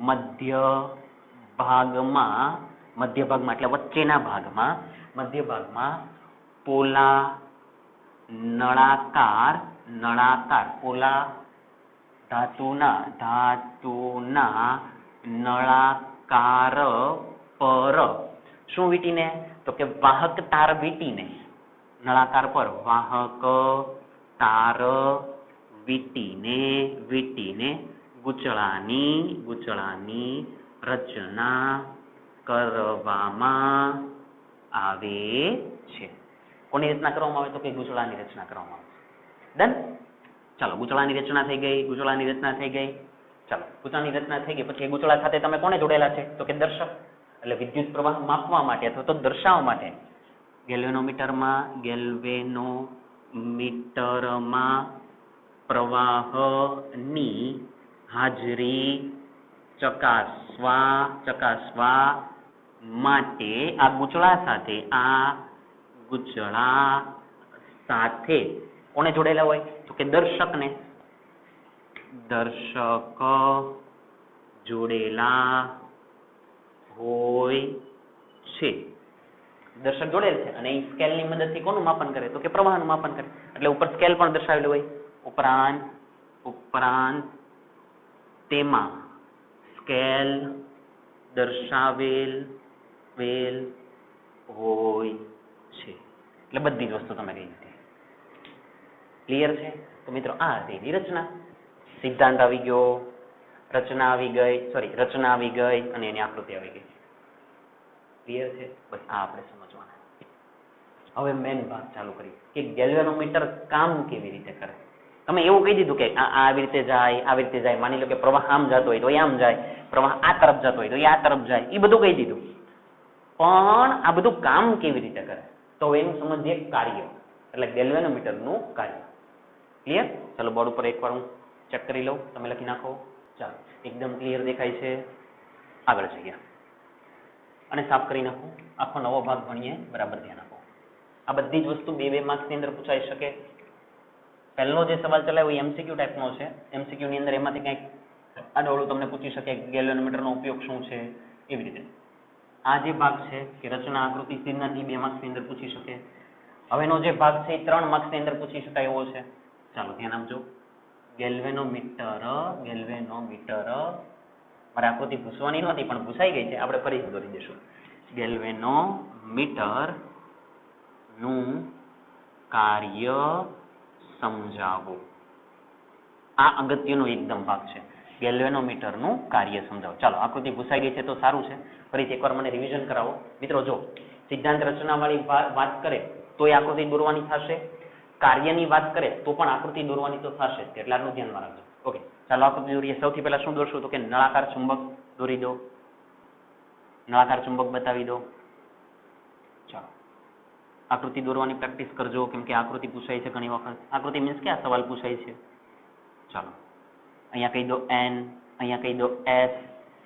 મધ્ય ભાગમાં એટલે વચ્ચેના ભાગમાં પોલા નળાકાર પોલા ધાતુના નળાકાર પર શું વીટીને? તો કે વાહક તાર વીટીને, નળાકાર પર વાહક તાર વીટીને ગૂંચળાની રચના કરવામાં આવે છે. કોની રચના કરવામાં આવે? તો કે ગૂંચળાની રચના કરવામાં આવે છે. ડન? ચાલો, ગૂંચળાની રચના થઈ ગઈ. ચાલો, ગુચળાની રચના થઈ ગઈ પછી એ ગુચળા સાથે તમે કોને જોડેલા છે? તો કે દર્શક. એટલે વિદ્યુત પ્રવાહ માપવા માટે અથવા તો દર્શાવવા માટે ગેલ્વેનોમીટરમાં પ્રવાહની હાજરી ચકાસવા માટે આ ગુચળા સાથે કોને જોડેલા હોય? તો કે દર્શકને. દર્શક જોડેલા હોય છે. દર્શક જોડેલ છે અને એ સ્કેલની મદદથી કોનું માપન કરે? તો કે પ્રવાહનું માપન કરે. એટલે ઉપર સ્કેલ પણ દર્શાવેલું હોય. ઉપરાંત તેમાં સ્કેલ દર્શાવેલ હોય છે. એટલે બધી જ વસ્તુ તમે કહી દીધી. ક્લિયર છે? તો મિત્રો આ હતી એની રચના. સિદ્ધાંત આવી ગયો, રચના આવી ગઈ અને એની આકૃતિ આવી ગઈ. ક્લિયર છે? બસ આ આપણે સમજવાના. હવે મેઇન ભાગ ચાલુ કરીએ કે ગેલ્વેનોમીટર કામ કેવી રીતે કરે. તમે એવું કહી દીધું કે આવી રીતે જાય, માની લો કે પ્રવાહ આમ જતો હોય તો એ આમ જાય, પ્રવાહ આ તરફ જતો હોય તો એ આ તરફ જાય, એ બધું કહી દીધું. પણ આ બધું કામ કેવી રીતે કરે તો એનું સમજીએ કાર્ય, એટલે ગેલ્વેનોમીટરનું કાર્ય. ક્લિયર? ચાલો બોર્ડ ઉપર એકવાર હું ચેક કરી લઉં, તમે લખી નાખો. ચાલો, એકદમ ક્લિયર દેખાય છે. આગળ જઈએ અને સાફ કરી નાખો. આખો નવો ભાગ ભણીએ, બરાબર ધ્યાન આપો. આ બધી જ વસ્તુ 2 માર્ક્સની અંદર પૂછાઈ શકે. પહેલો જે સવાલ ચલાવ્યો એ MCQ ટાઈપનો છે. MCQ ની અંદર એમાંથી કંઈક આડોળું તમને પૂછી શકે ગેલ્વેનોમીટરનો ઉપયોગ શું છે, એવી રીતે. આ જે ભાગ છે કે રચના, આકૃતિ, સિદ્ધાંત, 2 માર્ક્સની અંદર પૂછી શકે. હવેનો જે ભાગ છે એ 3 માર્ક્સની અંદર પૂછી શકાય એવો છે. ચાલો ધ્યાન આપજો. ગેલ્વેનોમીટર મારે આકૃતિ પૂછવાની નહોતી પણ પૂછાઈ ગઈ છે, આપણે ફરીથી દોરી દઈશું. ગેલ્વેનોમીટરનું કાર્ય સમજાવો. આ અગત્યનો એકદમ ભાગ છે. ગેલ્વેનોમીટરનું કાર્ય સમજાવો. ચાલો, આકૃતિ પૂછાઈ ગઈ છે તો સારું છે. ફરીથી એકવાર મને રિવિઝન કરાવો. મિત્રો જો સિદ્ધાંત રચનાવાળી વાત કરે તો એ આકૃતિ દોરવાની થશે, કાર્યની વાત કરે તો પણ આકૃતિ દોરવાની તો થશે, એટલે આટલું ધ્યાનમાં રાખજો. ઓકે, ચાલો આકૃતિ દોરીએ. સૌથી પહેલા શું દોરશું? તો કે નળાકાર ચુંબક દોરી દો. નળાકાર ચુંબક બતાવી દો. ચાલો, આકૃતિ દોરવાની પ્રેક્ટિસ કરજો, કેમ કે આકૃતિ પૂછાય છે ઘણી વખત. આકૃતિ મીન્સ કે આ સવાલ પૂછાય છે. ચાલો, અહીંયા કહી દો N, અહીંયા કહી દો S.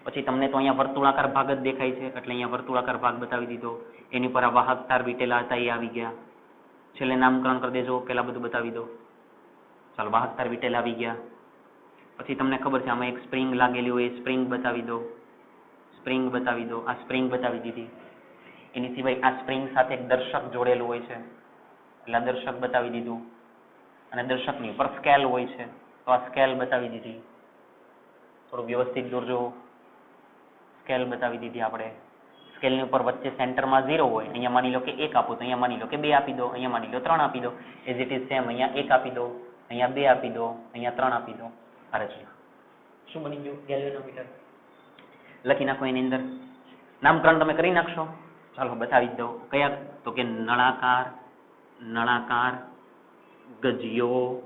પછી તમને તો અહીંયા વર્તુળાકાર ભાગ જ દેખાય છે એટલે અહીંયા વર્તુળાકાર ભાગ બતાવી દીધો. એની પર આ વાહક તાર વીટેલા હતા એ આવી ગયા. છેલ્લે નામકરણ કરી દેજો, પેલા બધું બતાવી દો. ચાલો, વાહક તાર વીટેલા આવી ગયા. પછી તમને ખબર છે આમાં એક સ્પ્રિંગ લાગેલી હોય, સ્પ્રિંગ બતાવી દો. આ સ્પ્રિંગ બતાવી દીધી. એની સિવાય આ સ્પ્રિંગ સાથે એક દર્શક જોડેલું હોય છે એટલે આ દર્શક બતાવી દીધું. અને દર્શકની ઉપર સ્કેલ હોય છે તો આ સ્કેલ બતાવી દીધી. થોડું વ્યવસ્થિત દોરજો. સ્કેલ બતાવી દીધી આપણે. સ્કેલની ઉપર વચ્ચે સેન્ટરમાં 0 હોય. અહીંયા માની લો કે 1 આપો તો અહીંયા માની લો કે 2 આપી દો, અહીંયા માની લો 3 આપી દો. એઝ ઇટ ઇઝ સેમ અહીંયા 1 આપી દો, અહીંયા 2 આપી દો, અહીંયા 3 આપી દો. અરે શું બની ગયું? ગેલ્વેનોમીટર. લખી નાખો એની અંદર. નામકરણ તમે કરી નાખશો. ચાલો બતાવી દો. કયા? તો કે નળાકાર ગજિયો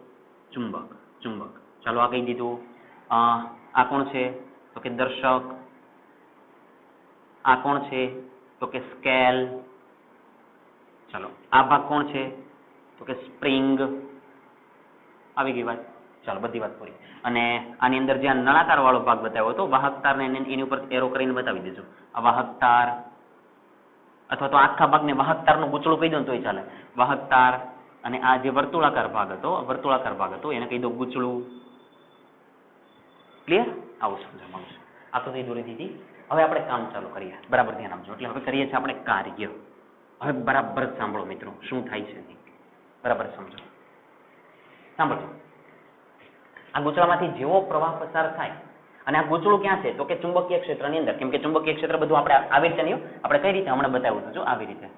ચુંબક. ચાલો આ કહી દીધું. આ કોણ છે? તો કે દર્શક. આ કોણ છે? તો કે સ્કેલ. ચાલો, આ ભાગ કોણ છે? તો કે સ્પ્રિંગ. આવી ગઈ વાત. ચાલો, બધી વાત પૂરી. અને આની અંદર જે નળાકાર વાળો ભાગ બતાવ્યો હતો વાહક તારને એની ઉપર એરો કરીને બતાવી દેજો. આ વાહક તાર, અથવા તો આખા ભાગને વાહક તારનું ગૂંચળું કહી દો તોય ચાલે. વાહક તાર. અને આ જે વર્તુળાકાર ભાગ હતો એને કહી દો ગૂંચળું. ક્લિયર? આવું સમજવામાં આવશે. આકૃતિ દોરી દીધી. હવે આપણે કામ ચાલુ કરીએ. બરાબર ધ્યાન આપજો. એટલે હવે કરીએ છીએ આપણે કાર્ય. હવે બરાબર સાંભળો મિત્રો, શું થાય છે બરાબર સમજો. સાંભળજો. આ ગૂંચળામાંથી જેવો પ્રવાહ પસાર થાય અને આ ગૂંચળું ક્યાં છે? તો કે ચુંબકીય ક્ષેત્રની અંદર. કેમ કે ચુંબકીય ક્ષેત્ર બધું આપણે આવી રીતે નહીં, આપણે કઈ રીતે હમણાં બતાવ્યું હતું, જો આવી રીતે.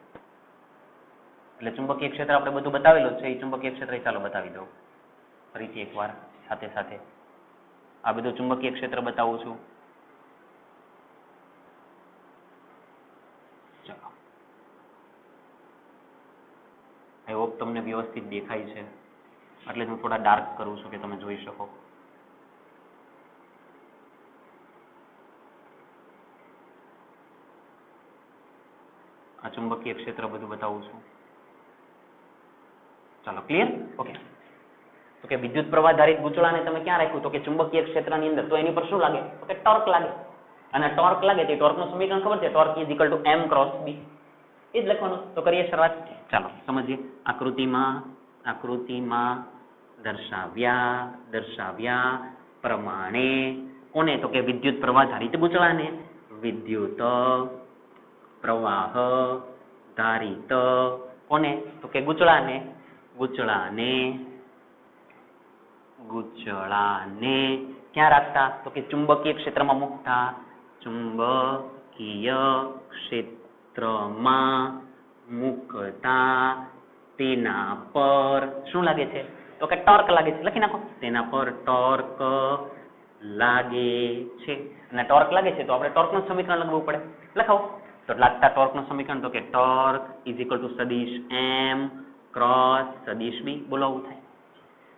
એટલે ચુંબકીય ક્ષેત્ર આપણે બધું બતાવેલું છે. એ ચુંબકીય ક્ષેત્ર ચાલો બતાવી દો ફરીથી એકવાર સાથે. આ બધું ચુંબકીય ક્ષેત્ર બતાવું છું. ચાલો, આઈ હોપ તમને વ્યવસ્થિત દેખાય છે. એટલે હું થોડા ડાર્ક કરું છું કે તમે જોઈ શકો. આ ચુંબકીય ક્ષેત્ર બધું બતાવું છું. ચાલો ક્લિયર? ઓકે. તો કે વિદ્યુત પ્રવાહ ધારિત ગૂંચળાને તમે ક્યાં રાખ્યું? તો કે ચુંબકીય ક્ષેત્રની અંદર. તો એની પર શું લાગે? તો કે ટોર્ક લાગે. અને ટોર્ક લાગે તે ટોર્કનું સમીકરણ ખબર છે? Torque is equal two m cross b. એ જ લખવાનું. તો કરીએ શરૂઆત. ચાલો સમજીએ. આકૃતિમાં દર્શાવ્યા પ્રમાણે કોને? તો કે વિદ્યુત પ્રવાહ ધારિત ગૂંચળાને. વિદ્યુત પ્રવાહ ધારિત કોને? તો કે ગૂંચળાને. ગૂંચળાને ક્યાં રાખતા? તો કે ચુંબકીય ક્ષેત્રમાં મૂકતા. ચુંબકીય ક્ષેત્રમાં મૂકતા તેના પર શું લાગે છે? તો કે ટોર્ક લાગે છે. લખી નાખો. તેના પર ટોર્ક લાગે છે. અને ટોર્ક લાગે છે તો આપણે ટોર્કનું સમીકરણ લખવું પડે. લખાવો. તો લાગતા ટોર્કનું સમીકરણ તો કે ટોર્ક ઇઝ ઇક્વલ ટુ સદિશ m ક્રોસ સદિશ b. બોલો આવું થાય.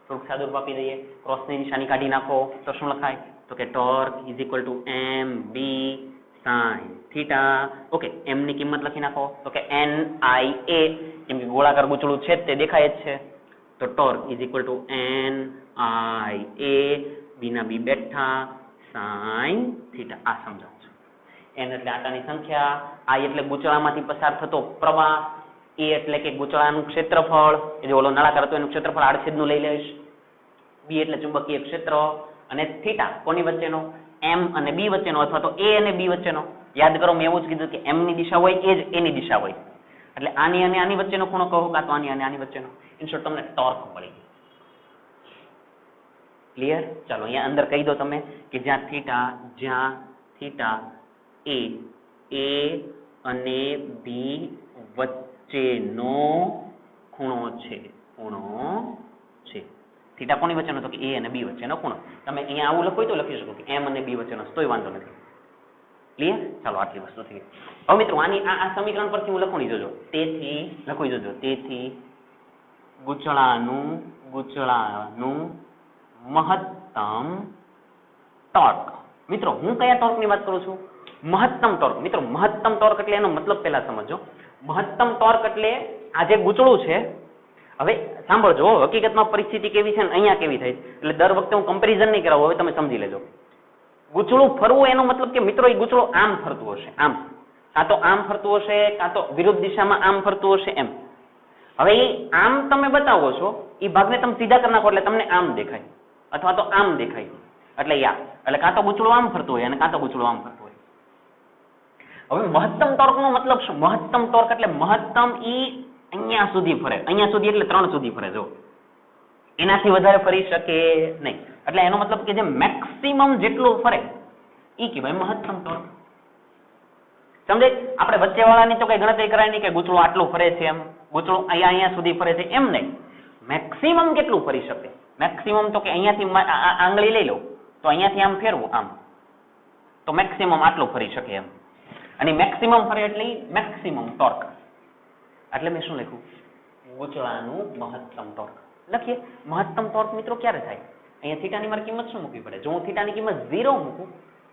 થોડુંક સાદું આપી દઈએ. ક્રોસની નિશાની કાઢી નાખો તો શું લખાય? તો કે torque is equal two m b sin theta. Okay. m ની કિંમત લખી નાખો. તો કે n i a. કેમ કે ગોળાકાર ગૂંચળું છે તે દેખાય જ છે. તો torque is equal two n i a. b ના b બેઠા sin થીટા. આ સમજાવું છું. n એટલે આટાની સંખ્યા, i એટલે ગૂંચળામાંથી પસાર થતો પ્રવાહ, a એટલે કે ગૂંચળાનું ક્ષેત્રફળ, એટલે ઓલો નળાકાર હતો એનું ક્ષેત્રફળ આડછેદનું લઈ લઈશ. b એટલે ચુંબકીય ક્ષેત્ર, અને થીટા કોની વચ્ચેનો? m અને b વચ્ચેનો, અથવા તો a અને b વચ્ચેનો. યાદ કરો મેં એવું જ કીધું કે m ની દિશા હોય એ જ a ની દિશા હોય. એટલે આની અને આની વચ્ચેનો ખૂણો કહો, કાં તો આની અને આની વચ્ચેનો. ઇન શોર્ટ તમને ટોર્ક મળી. ક્લિયર? ચાલો અહીંયા અંદર કહી દો તમે કે જ્યાં થીટા a અને b વચ્ચેનો ખૂણો છે. થીટા કોની વચ્ચેનો? તો કે a અને b વચ્ચેનો ખૂણો. તમે અહીંયા આવું લખો તો લખી શકો કે m અને b વચ્ચેનો, તોય વાંધો નથી. ક્લિયર? ચાલો આટલી વસ્તુ થઈ. હવે મિત્રો આની આ સમીકરણ પરથી હું લખવાની જોજો. તેથી ગૂંચળાનું મહત્તમ ટોર્ક. મિત્રો હું કયા ટોર્કની વાત કરું છું? મહત્તમ ટોર્ક. મિત્રો મહત્તમ ટોર્ક એટલે એનો મતલબ પહેલા સમજો. મહત્તમ ટોર્ક એટલે આ જે ગૂંચળું છે, હવે સાંભળજો, હકીકતમાં પરિસ્થિતિ કેવી છે ને અહીંયા કેવી થાય છે, એટલે દર વખતે હું કમ્પેરિઝન નહીં કરાવું. હવે તમે સમજી લેજો. ગૂંચળું ફરવું એનો મતલબ કે મિત્રો એ ગૂંચળું આમ ફરતું હશે, આમ, કાં તો આમ ફરતું હશે, કાં તો વિરુદ્ધ દિશામાં આમ ફરતું હશે, એમ. હવે એ આમ તમે બતાવો છો, એ ભાગને તમે સીધા કરી નાખો એટલે તમને આમ દેખાય, અથવા તો આમ દેખાય. એટલે એટલે કાં તો ગૂંચળું આમ ફરતું હોય અને કાં તો ગૂંચળું આમ ફરતું હોય. હવે મહત્તમ ટોર્ક નો મતલબ શું? મહત્તમ ટોર્ક એટલે મહત્તમ ઈ અહીંયા સુધી ફરે. અહીંયા સુધી એટલે 3 સુધી ફરે. જો એનાથી વધારે ફરી શકે નહીં. એટલે એનો મતલબ કે જે મેક્સિમમ જેટલું ફરે ઈ કહેવાય મહત્તમ ટોર્ક. સમજે? આપણે વચ્ચે વાળાની તો કઈ ગણતરી કરાય નહીં કે ગૂંચળું આટલું ફરે છે, એમ ગૂંચળું અહીંયા સુધી ફરે છે, એમ નહીં. મેક્સિમમ કેટલું ફરી શકે? મેક્સિમમ તો કે અહીંયાથી આંગળી લઈ લો તો અહીંયાથી આમ ફેરવું, આમ, તો મેક્સિમમ આટલું ફરી શકે એમ. અને મેક્સિમમ ફરે એટલે મેક્સિમમ ટોર્ક. એટલે મેં શું લખ્યું? ગૂંચળાનું મહત્તમ ટોર્ક લખીએ. મહત્તમ ટોર્ક મિત્રો ક્યારે થાય? અહીંયા થીટાની મારી કિંમત શું મૂકવી પડે? જો હું થીટાની કિંમત 0 મૂકું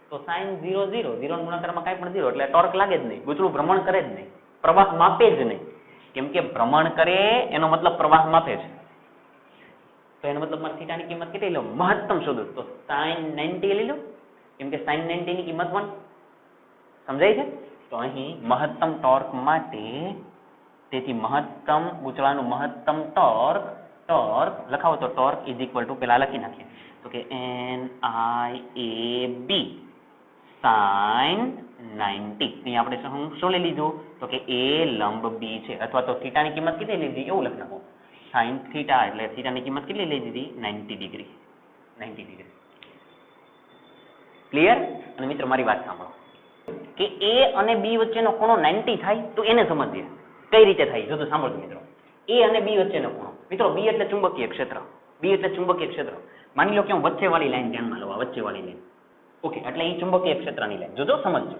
તો sin 0 0 0 ગુણાકારમાં કાંઈ પણ 0, એટલે ટોર્ક લાગે જ નહીં. ગૂંચળું ભ્રમણ કરે જ નહીં, પ્રવાહ માપે જ નહીં. કેમ કે ભ્રમણ કરે એનો મતલબ પ્રવાહ માપે છે. તો એનો મતલબ મારે થીટાની કિંમત કેટલી લો? મહત્તમ શોધો તો sin 90 લઈ લો. કેમ કે sin 90 ની કિંમત 1. સમજાય છે? તો અહીં મહત્તમ ટોર્ક માટે, તેથી મહત્તમ ગૂંચળાનું મહત્તમ ટોર્ક લખાવો તો ટોર્ક ઇઝ ઇક્વલ ટુ, પેલા લખી નાખીએ તો કે NIAB sin 90. અહીં આપણે શું લઈ લીધું? તો કે a લંબ b છે, અથવા તો થીટાની કિંમત કેટલી લીધી એવું લખી નાખો. sin થીટા એટલે થીટાની કિંમત કેટલી લઈ દીધી? 90 ડિગ્રી. ક્લિયર? અને મિત્રો મારી વાત સાંભળો કે a અને b વચ્ચેનો ખૂણો 90 થાય તો એને સમજીએ કઈ રીતે થાય. જો તો સાંભળજો મિત્રો. a અને b વચ્ચેનો ખૂણો, મિત્રો b એટલે ચુંબકીય ક્ષેત્ર. માની લો કે હું વચ્ચેવાળી લાઈન ધ્યાનમાં લઉં, વચ્ચેવાળી લાઈન. ઓકે, એટલે એ ચુંબકીય ક્ષેત્રની લાઈન. જોજો, સમજજો.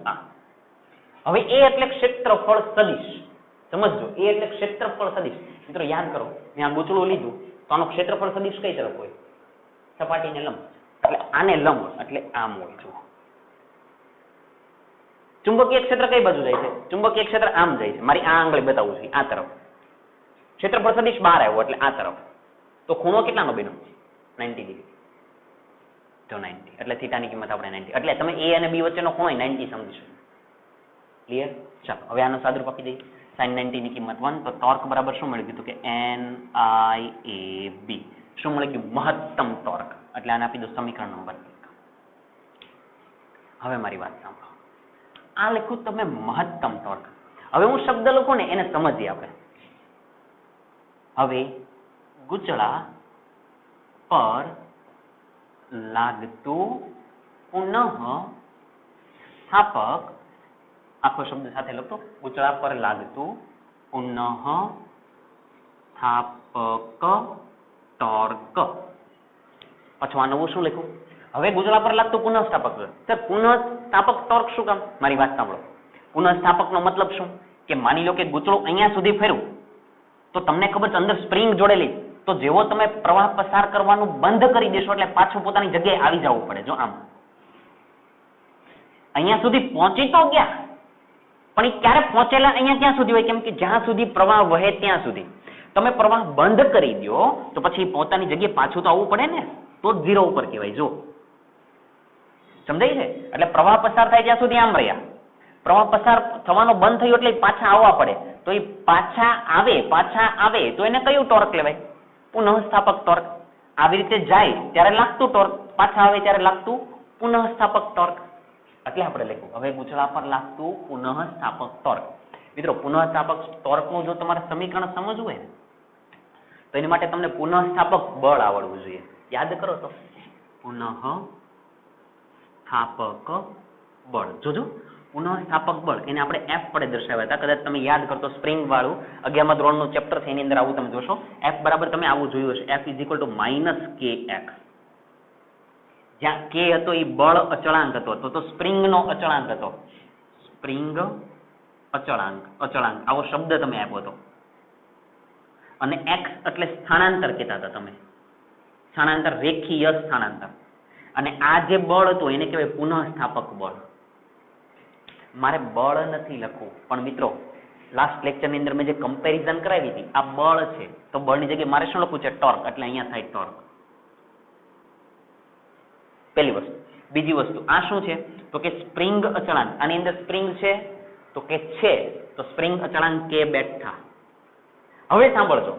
હવે a એટલે ક્ષેત્રફળ સદિશ. સમજજો, a એટલે ક્ષેત્રફળ સદિશ. મિત્રો યાદ કરો, મેં આ ગૂંચળું લીધું તો આનો ક્ષેત્રફળ સદિશ કઈ તરફ હોય? સપાટીને લંબ. એટલે આને લંબ એટલે આમ હોય. જો ચુંબકીય ક્ષેત્ર કઈ બાજુ જાય છે? ચુંબકીય ક્ષેત્ર આમ જાય છે. મારી આ આંગળી બતાવું છું, આ તરફ. ક્ષેત્રફળ સદિશ બહાર આવ્યો એટલે આ તરફ. તો ખૂણો કેટલાનો બન્યો? 90 ડિગ્રી. તો 90 એટલે થીટાની કિંમત આપણે 90. એટલે તમે a અને b વચ્ચેનો ખૂણો 90 સમજીશું. ક્લિયર? ચાલો હવે આનો સાદુરૂપ આપી દઈએ. sin 90 ની કિંમત 1. તો ટોર્ક બરાબર શું મળી ગયું? તો કે NIAB. શું મળી ગયું? મહત્તમ ટોર્ક. એટલે આને આપી દો સમીકરણ નંબર 1. હવે મારી વાત સાંભળો. આ લખ્યું તમે મહત્તમ ટોર્ક. હવે હું શબ્દ લખું ને એને સમજીએ આપણે. હવે ગુચળા પર લાગતું પુનઃ સ્થાપક, આખો શબ્દ સાથે લખતો, ગુચળા પર લાગતું પુનઃ સ્થાપક ટોર્ક. પાછું આ નવું શું લખ્યું? હવે ગુચળા પર લાગતું પુનઃ સ્થાપક. સર પુનઃ સ્થાપક ટોર્ક શું કામ? મારી વાત સાંભળો. પુનઃ સ્થાપક નો મતલબ શું? કે માની લો કે ગુચળું અહીંયા સુધી ફેરવું તો તમને ખબર છે અંદર સ્પ્રિંગ જોડેલી, તો જેવો તમે પ્રવાહ પસાર કરવાનું બંધ કરી દેશો એટલે પાછું પોતાની જગ્યાએ આવી જવું પડે. જો આમ અહીંયા સુધી પહોંચી તો ગયા, પણ એ ક્યારે પહોંચેલા અહીંયા ક્યાં સુધી હોય? કેમ કે જ્યાં સુધી પ્રવાહ વહે ત્યાં સુધી. તમે પ્રવાહ બંધ કરી દો તો પછી પોતાની જગ્યાએ પાછું તો આવવું પડે ને, તો જ ઝીરો ઉપર કહેવાય. જો સમજાય છે? એટલે પ્રવાહ પસાર થાય ત્યાં સુધી આમ રહ્યા, પ્રવાહ પસાર થવાનો બંધ થયો એટલે પાછા આવવા પડે. તો એ પાછા આવે તો એને કયું ટોર્ક કહેવાય? પુનઃસ્થાપક ટોર્ક. આવી રીતે જાય ત્યારે લાગતું ટોર્ક, પાછા આવે ત્યારે લાગતું પુનઃસ્થાપક ટોર્ક. એટલે આપણે લખ્યું હવે ગુચળા પર લાગતું પુનઃસ્થાપક ટોર્ક. મિત્રો પુનઃસ્થાપક ટોર્કનું જો તમારે સમીકરણ સમજવું હોય ને તો એની માટે તમને પુનઃસ્થાપક બળ આવડવું જોઈએ. યાદ કરો તો પુનઃસ્થાપક બળ. જોજો પુનઃસ્થાપક બળ એને આપણે F વડે દર્શાવ્યા હતા. કદાચ તમે યાદ કરતો સ્પ્રિંગ વાળું 11મા ધોરણનું ચેપ્ટર છે એની અંદર આવું તમે જોશો. F બરાબર તમે આવું જોયું હશે. F = -kx. જ્યાં k હતો એ બળ અચળાંક હતો, તો સ્પ્રિંગનો અચળાંક હતો. સ્પ્રિંગ અચળાંક આવો શબ્દ તમે આપ્યો હતો. અને x એટલે સ્થાનાંતર કહેતા હતા તમે, સ્થાનાંતર, રેખીય સ્થાનાંતર. અને આ જે બળ હતું એને કહેવાય પુનઃસ્થાપક બળ. મારે બળ નથી લખવું, પણ મિત્રો લાસ્ટ લેક્ચરની અંદર મેં જે કમ્પેરિઝન કરાવી હતી આ બળ છે, તો બળની જગ્યાએ મારે શું લખવું છે? ટોર્ક. એટલે અહીંયા થાય ટોર્ક. પહેલી વસ્તુ. બીજી વસ્તુ આ શું છે? તો કે સ્પ્રિંગ અચળાંક. આની અંદર સ્પ્રિંગ છે તો કે છે, તો સ્પ્રિંગ અચળાંક k બેઠા. હવે સાંભળજો,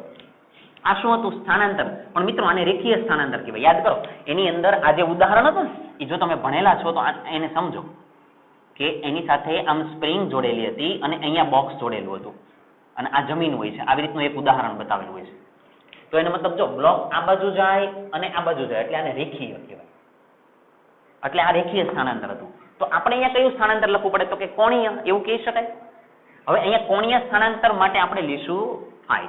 આ શું હતું? સ્થાનાંતર. પણ મિત્રો આને રેખીય સ્થાનાંતર કહેવાય. યાદ કરો એની અંદર આ જે ઉદાહરણ હતું ને એ જો તમે ભણેલા છો તો એને સમજો કે એની સાથે આમ સ્પ્રિંગ જોડેલી હતી અને અહીંયા બોક્સ જોડેલું હતું અને આ જમીન હોય છે. આવી રીતનું એક ઉદાહરણ બતાવેલું હોય છે. તો એનો મતલબ જો બ્લોક આ બાજુ જાય અને આ બાજુ જાય એટલે આને રેખીય કહેવાય. એટલે આ રેખીય સ્થાનાંતર હતું. તો આપણે અહીંયા કયું સ્થાનાંતર લખવું પડે? તો કે કોણીય, એવું કહી શકાય. હવે અહીંયા કોણીય સ્થાનાંતર માટે આપણે લઈશું phi.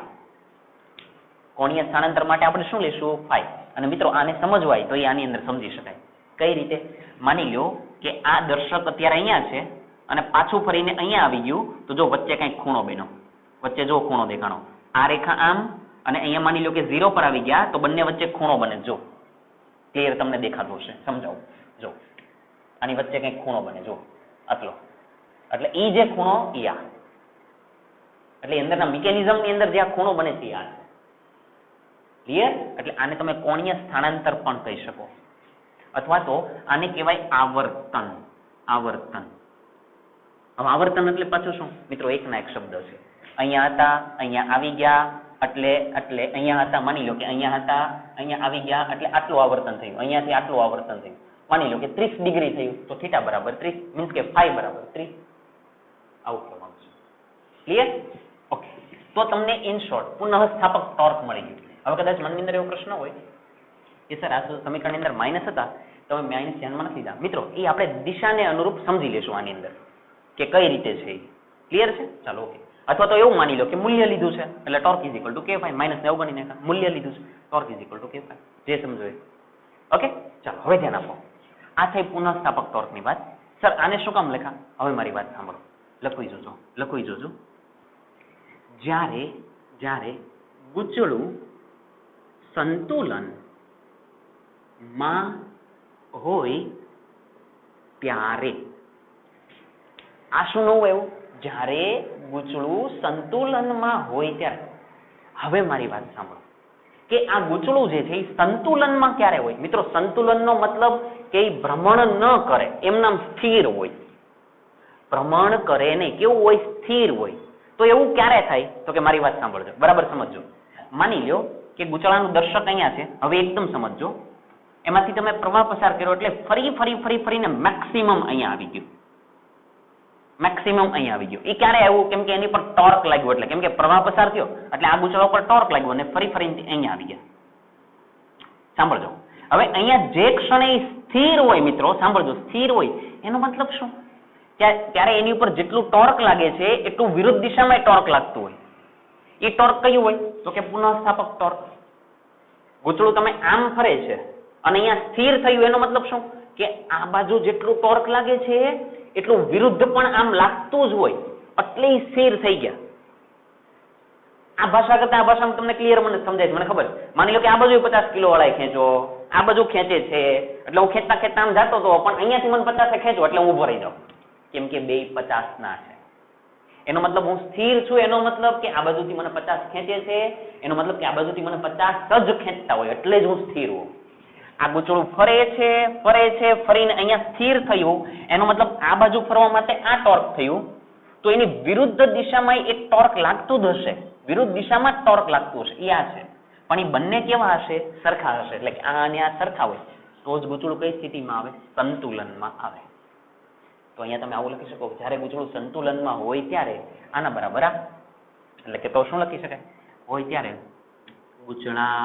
કોણીય સ્થાનાંતર માટે આપણે શું લઈશું? phi. અને મિત્રો આને સમજવા હોય તો એ આની અંદર સમજી શકાય. કઈ રીતે? માની લો કે આ દર્શક અત્યારે અહીંયા છે અને પાછું ફરીને અહીંયા આવી ગયું, તો જો વચ્ચે કંઈક ખૂણો બન્યો, વચ્ચે જો ખૂણો દેખાણો, આ રેખા આમ અને અહીંયા માની લો કે 0 પર આવી ગયા તો બંને વચ્ચે ખૂણો બને. જો ક્લિયર તમને દેખાતું હશે, સમજાવું. જો આની વચ્ચે કંઈક ખૂણો બને, જો આટલો. એટલે ઈ જે ખૂણો ઈ આ, એટલે અંદરના મિકેનિઝમની અંદર જે આ ખૂણો બને છે આ. ક્લિયર? એટલે આને તમે કોણીય સ્થાનાંતર પણ કહી શકો, અથવા તો આને કહેવાય આવર્તન. આવર્તન. હવે આવર્તન એટલે પાછું શું? મિત્રો એકના એક શબ્દ છે. અહીંયા હતા, અહીંયા આવી ગયા, એટલે અહીંયા હતા, માની લો કે અહીંયા હતા, અહીંયા આવી ગયા, એટલે આટલું આવર્તન થયું. અહીંયાથી આટલું આવર્તન થયું. માની લો કે 30 ડિગ્રી થયું, તો θ બરાબર 30, મીન્સ કે phi બરાબર 30. આવું કહેવાનું છે. ક્લિયર? ઓકે. તો તમને ઇન શોર્ટ પુનઃસ્થાપક ટોર્ક મળી ગયું. હવે કદાચ મનની અંદર એવો પ્રશ્ન હોય કે સર આ સમીકરણની અંદર માઇનસ હતા, તમે માઇનસ ધ્યાનમાં નથી લીધા. મિત્રો એ આપણે દિશાને અનુરૂપ સમજી લેશું આની અંદર કે કઈ રીતે છે. ક્લિયર છે? ચાલો ઓકે. અથવા તો એવું માની લો કે મૂલ્ય લીધું છે એટલે ટોર્ક = k∅, માઇનસ ને અવગણી નાખ્યા. મૂલ્ય લીધું છે, ટોર્ક = k∅. જે સમજો એ. ઓકે. ચાલો હવે ધ્યાન આપો. આ થઈ પુનઃસ્થાપક ટોર્કની વાત. સર આને શું કામ લખા? હવે મારી વાત સાંભળો, લખી જોજો. જ્યારે ગુચળું સંતુલન માં હોય ત્યારે આ શું નવું એવું? જ્યારે ગૂંચળું સંતુલનમાં હોય ત્યારે. હવે મારી વાત સાંભળો કે આ ગૂંચળું જે છે એ સંતુલનમાં ક્યારે હોય? મિત્રો, સંતુલનનો મતલબ કે એ ભ્રમણ ન કરે, એમ નામ સ્થિર હોય. ભ્રમણ કરે નહીં, કેવું હોય? સ્થિર હોય. તો એવું ક્યારે થાય? તો કે મારી વાત સાંભળજો, બરાબર સમજજો. માની લો કે ગૂંચળાનું દર્શક અહીંયા છે. હવે એકદમ સમજજો. એમાંથી તમે પ્રવાહ પસાર કર્યો એટલે ફરીને મેક્સિમમ અહીંયા આવી ગયું. મેક્સિમમ અહીંયા આવી ગયો. એ ક્યારે આવ્યું? કેમ કે એની પર ટોર્ક લાગ્યું, એટલે કેમ કે પ્રવાહ પસાર થયો એટલે આ ગૂંચળા પર ટોર્ક લાગ્યું અને ફરીને અહીંયા આવી ગયા. સાંભળજો. હવે અહીંયા જે ક્ષણે સ્થિર હોય મિત્રો, સાંભળજો, સ્થિર હોય એનો મતલબ શું? ત્યારે એની ઉપર જેટલું ટોર્ક લાગે છે એટલું વિરુદ્ધ દિશામાં ટોર્ક લાગતું હોય. એ ટોર્ક કયું હોય? તો કે પુનઃસ્થાપક ટોર્ક. ગૂંચળું તમે આમ ફરે છે અને અહીંયા સ્થિર થયું એનો મતલબ શું? કે આ બાજુ જેટલું ટોર્ક લાગે છે એટલું વિરુદ્ધ પણ આમ લાગતું જ હોય એટલે સ્થિર થઈ ગયા. આ ભાષા કરતા આ ભાષામાં તમને ક્લિયર મને સમજાય છે, મને ખબર. માની લો કે આ બાજુ 50 કિલો વાળા ખેંચો, આ બાજુ ખેંચે છે એટલે હું ખેંચતા આમ જતો હતો, પણ અહીંયાથી મને 50 ખેંચો એટલે હું ઉભો રહી જાઉં, કેમ કે બે 50 ના છે. એનો મતલબ હું સ્થિર છું, એનો મતલબ કે આ બાજુથી મને 50 ખેંચે છે, એનો મતલબ કે આ બાજુથી મને 50 જ ખેંચતા હોય એટલે જ હું સ્થિર હોઉં. આ ગૂંચળું ફરે છે ફરીને અહીંયા સ્થિર થયું એનો મતલબ આ બાજુ ફરવા માટે આ ટોર્ક થયું, તો એની વિરુદ્ધ દિશામાં એક ટોર્ક લાગતું જ હશે, વિરુદ્ધ દિશામાં ટોર્ક લાગતું હશે. એ આ છે, પણ એ બંને કેવા હશે? સરખા હશે. એટલે કે આ અને આ સરખા હોય તો જ ગૂંચળું કઈ સ્થિતિમાં આવે? સંતુલનમાં આવે. તો અહીંયા તમે આવું લખી શકો, જ્યારે ગૂંચળું સંતુલનમાં હોય ત્યારે આના બરાબર આ. એટલે કે તો શું લખી શકાય? હોય ત્યારે ગૂંચળા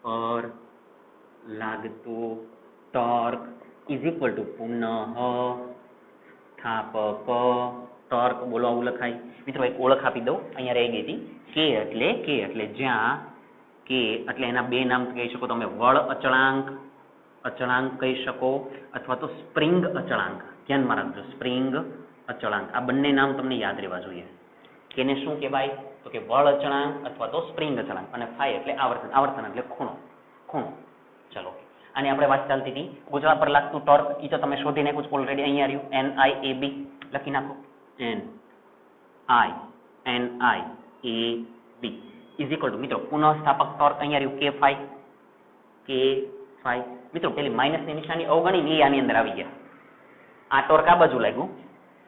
પર લાગતું ટોર્ક ઇઝ ઇક્વલ ટુ પુનઃસ્થાપક ટોર્ક. બોલો આવું લખાય. મિત્રો એક ઓળખ આપી દઉં, અહીંયા રહી ગઈ હતી. કે એટલે જ્યાં કે એટલે એના બે નામ કહી શકો તમે, વળ અચળાંક કહી શકો અથવા તો સ્પ્રિંગ અચળાંક. ધ્યાનમાં રાખજો, સ્પ્રિંગ અચળાંક. આ બંને નામ તમને યાદ રહેવા જોઈએ. કેને શું કહેવાય? તો કે વળ અચળાંક અથવા તો સ્પ્રિંગ અચળાંક. અને ફાઈ એટલે આવર્તન એટલે ખૂણો. ચલો, આની આપણે વાત ચાલતી હતી. ગૂંચળા પર લાગતું ટોર્ક એ તો તમે શોધી નાખ્યું છે ઓલરેડી. અહીંયા રહ્યું NIAB લખી નાખો. NIAB ઇઝ ઇક્વલ ટુ મિત્રો પુનઃસ્થાપક ટોર્ક અહીંયા રહ્યું K phi. મિત્રો પેલી માઇનસની નિશાની અવગણી એ આની અંદર આવી ગયા. આ ટોર્ક આ બાજુ લાગ્યું,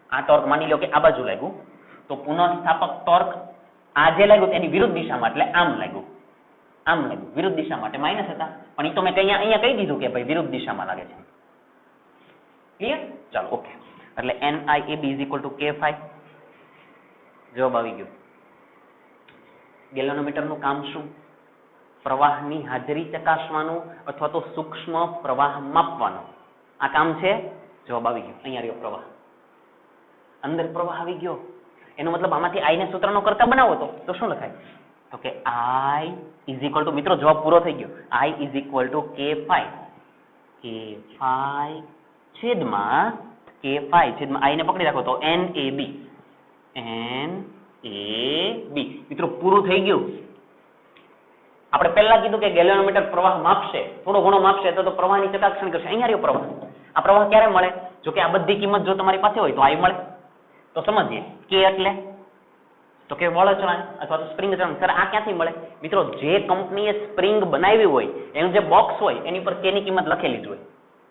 આ ટોર્ક માની લો કે આ બાજુ લાગ્યું, તો પુનઃસ્થાપક ટોર્ક આ જે લાગ્યું એની વિરુદ્ધ દિશામાં એટલે આમ લાગ્યું, વિરુદ્ધ દિશા માટે માઇનસ હતા, પણ એ તો મેં અહીંયા કહી દીધું કે ભાઈ વિરુદ્ધ દિશામાં લાગે છે. ક્લિયર? ચાલો, ઓકે. એટલે NIAB is equal two K phi. જવાબ આવી ગયો. ગેલ્વેનોમીટરનું કામ શું? પ્રવાહની હાજરી ચકાસવાનું અથવા તો સૂક્ષ્મ પ્રવાહ માપવાનું આ કામ છે. જવાબ આવી ગયો. અહીંયા રહ્યો પ્રવાહ, અંદર પ્રવાહ આવી ગયો. એનો મતલબ આમાંથી I ને સૂત્રનો કરતા બનાવો તો શું લખાય? તો કે I ઇઝ ઇક્વલ ટુ, મિત્રો જવાબ પૂરો થઈ ગયો. I is equal two K phi છેદમાં I ને પકડી રાખો તો NAB. મિત્રો પૂરું થઈ ગયું. આપણે પહેલા કીધું કે ગેલ્વેનોમીટર પ્રવાહ માપશે, થોડો ઘણો માપશે તો પ્રવાહની ચકાસણી કરશે. અહીંયા રહ્યો પ્રવાહ. આ પ્રવાહ ક્યારે મળે? જો કે આ બધી કિંમત જો તમારી પાસે હોય તો I મળે. તો સમજીએ K એટલે તો કે વળ અચળાંક અથવા તો સ્પ્રિંગ અચળાંક. સર આ ક્યાંથી મળે? મિત્રો જે કંપનીએ સ્પ્રિંગ બનાવી હોય એનું જે બોક્સ હોય એની પર K ની કિંમત લખેલી જ હોય.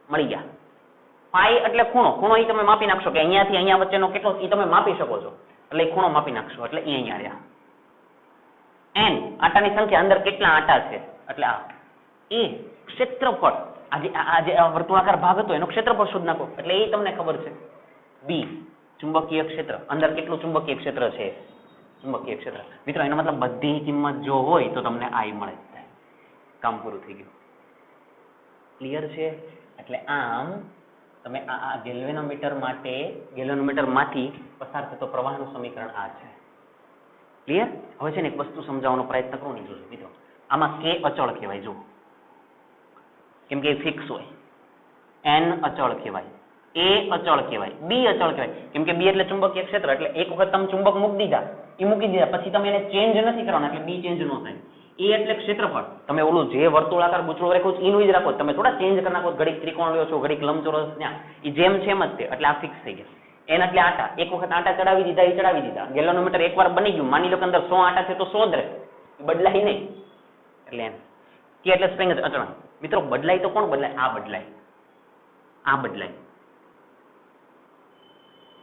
મળી ગયા. phi એટલે ખૂણો એ તમે માપી નાખશો કે અહીંયાથી અહીંયા વચ્ચેનો કેટલો એ તમે માપી શકો છો, એટલે ખૂણો માપી નાખશો એટલે અહીંયા રહ્યા. n આટાની સંખ્યા, અંદર કેટલા આટા છે એટલે આ. એ ક્ષેત્રફળ, આ જે વર્તુળાકાર ભાગ હતો એનો ક્ષેત્રફળ શોધી નાખો એટલે એ તમને ખબર છે. b ચુંબકીય ક્ષેત્ર, અંદર કેટલું ચુંબકીય ક્ષેત્ર છે, ચુંબકીય ક્ષેત્ર. મિત્રો એનો મતલબ બધી કિંમત જો હોય તો તમને I મળે. કામ પૂરું થઈ ગયું. ક્લિયર છે? એટલે આમ તમે આ ગેલ્વેનોમીટરમાંથી પસાર થતો પ્રવાહનું સમીકરણ આ છે. ક્લિયર? હવે છે ને એક વસ્તુ સમજાવવાનો પ્રયત્ન કરું ને, જોજો મિત્રો. આમાં K અચળ કહેવાય, જો કેમ કે ફિક્સ હોય. N અચળ કહેવાય, A અચળ કહેવાય, B અચળ કહેવાય. કેમ કે B એટલે ચુંબકીય ક્ષેત્ર, એટલે એક વખત તમે ચુંબક મૂકી દીધા પછી તમે એને ચેન્જ નથી કરવાના એટલે B ચેન્જ ન થાય. A એટલે ક્ષેત્રફળ. તમે ઓલું જે વર્તુળાકાર ગૂંચળું રાખ્યું છે એનું જ રાખો, તમે થોડા ચેન્જ કરી નાખો, ઘડીક ત્રિકોણ લ્યો છો, ઘડીક લંબચોરસ, ત્યાં એ જેમ છે એમ જ તે, એટલે આ ફિક્સ થઈ ગયા. એના એટલે આટા, એક વખત આટા ચડાવી દીધા એ ચડાવી દીધા, ગેલોનોમીટર એકવાર બની ગયું, માની લો કે અંદર 100 આટા છે તો 100 જ રહે, બદલાય નહીં. એટલે એમ કે એટલે સ્પ્રિંગ અચળાંક. મિત્રો બદલાય તો કોણ બદલાય? આ બદલાય, આ બદલાય.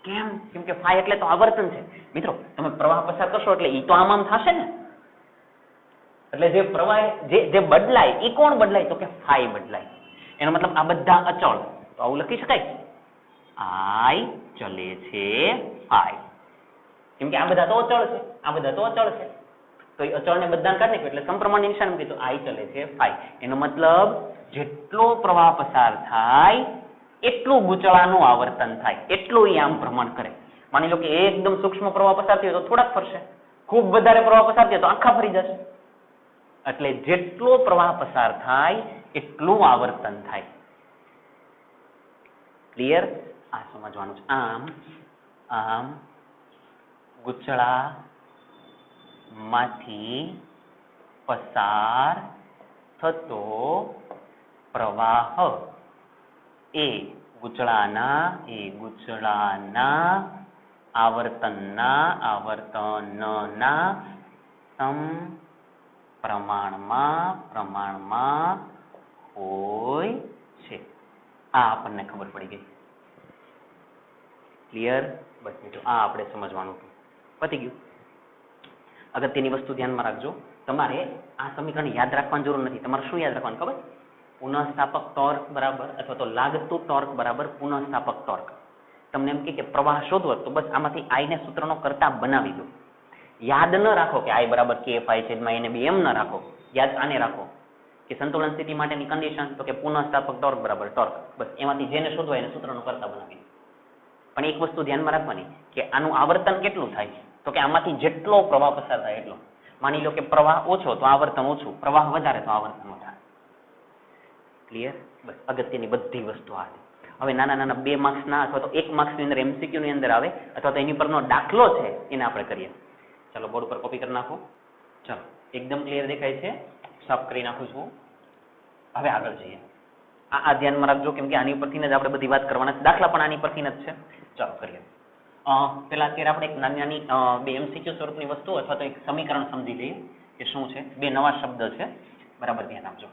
કેમ? કેમ કે ફાઈ એટલે તો આવર્તન છે. મિત્રો તમે પ્રવાહ પસાર કરશો એટલે ઈ તો આમ થશે ને. એટલે જે પ્રવાહ જે બદલાય એ કોણ બદલાય? તો કે ફાઈ બદલાય. એનો મતલબ આ બધા અચળ. તો આવું લખી શકાય, આઈ ચલે છે ફાઈ. કેમ કે આ બધા તો અચળ છે, આ બધા તો અચળ છે. તો એ અચળને બધાને કાઢી નાખ્યું એટલે સમપ્રમાણ નિશાન મૂકી તો આઈ ચલે છે ફાઈ. એનો મતલબ જેટલો પ્રવાહ પસાર થાય એટલું ગૂંચળાનું આવર્તન થાય, એટલું એ આમ ભ્રમણ કરે. માની લો કે એકદમ સૂક્ષ્મ પ્રવાહ પસાર થયો તો થોડાક ફરશે, ખૂબ વધારે પ્રવાહ પસાર થયો તો આખા ફરી જશે. એટલે જેટલો પ્રવાહ પસાર થાય એટલું આવર્તન થાય. ક્લિયર? આ સમજવાનું છે. આમ આમ ગૂંચળામાંથી પસાર થતો પ્રવાહ એ ગૂંચળાના આવર્તનના પ્રમાણમાં હોય છે. આ આપણને ખબર પડી ગઈ. ક્લિયર? બસ મિત્રો આ આપણે સમજવાનું હતું. પતી ગયું. અગત્યની વસ્તુ ધ્યાનમાં રાખજો, તમારે આ સમીકરણ યાદ રાખવાની જરૂર નથી. તમારે શું યાદ રાખવાનું ખબર? પુનઃસ્થાપક ટોર્ક બરાબર અથવા તો લાગતું ટોર્ક બરાબર પુનઃસ્થાપક ટોર્ક. તમને એમ કે પ્રવાહ શોધવો તો બસ આમાંથી આઈ ને સૂત્રનો કરતા બનાવી દો. યાદ ન રાખો કે આઈ બરાબર KFI છેદમાં એને બી, એમ ન રાખો. યાદ આને રાખો કે સંતુલન સ્થિતિ માટેની કન્ડિશન તો કે પુનઃસ્થાપક ટોર્ક બરાબર ટોર્ક. બસ એમાંથી જેને શોધવા એને સૂત્રનો કરતા બનાવી. પણ એક વસ્તુ ધ્યાનમાં રાખવાની કે આનું આવર્તન કેટલું થાય? તો કે આમાંથી જેટલો પ્રવાહ પસાર થાય એટલો. માની લો કે પ્રવાહ ઓછો તો આવર્તન ઓછું, પ્રવાહ વધારે તો આવર્તન વધારે. ક્લિયર? બસ અગત્યની બધી વસ્તુ આ છે. હવે નાના નાના 2 માર્ક્સના અથવા તો 1 માર્ક્સની અંદર MCQ ની અંદર આવે અથવા તો એની પરનો દાખલો છે એને આપણે કરીએ. ચાલો બોર્ડ ઉપર કોપી કરી નાખો. ચાલો એકદમ ક્લિયર દેખાય છે? સાફ કરી નાખું છું. હવે આગળ જઈએ. આ ધ્યાનમાં રાખજો કેમ કે આની પરથી જ આપણે બધી વાત કરવાના છે. દાખલા પણ આની પરથી જ છે. ચાલો કરીએ. પેલા અત્યારે આપણે એક નાની 2 MCQ સ્વરૂપની વસ્તુ અથવા તો એક સમીકરણ સમજી લઈએ કે શું છે. 2 નવા શબ્દ છે, બરાબર ધ્યાન આપજો.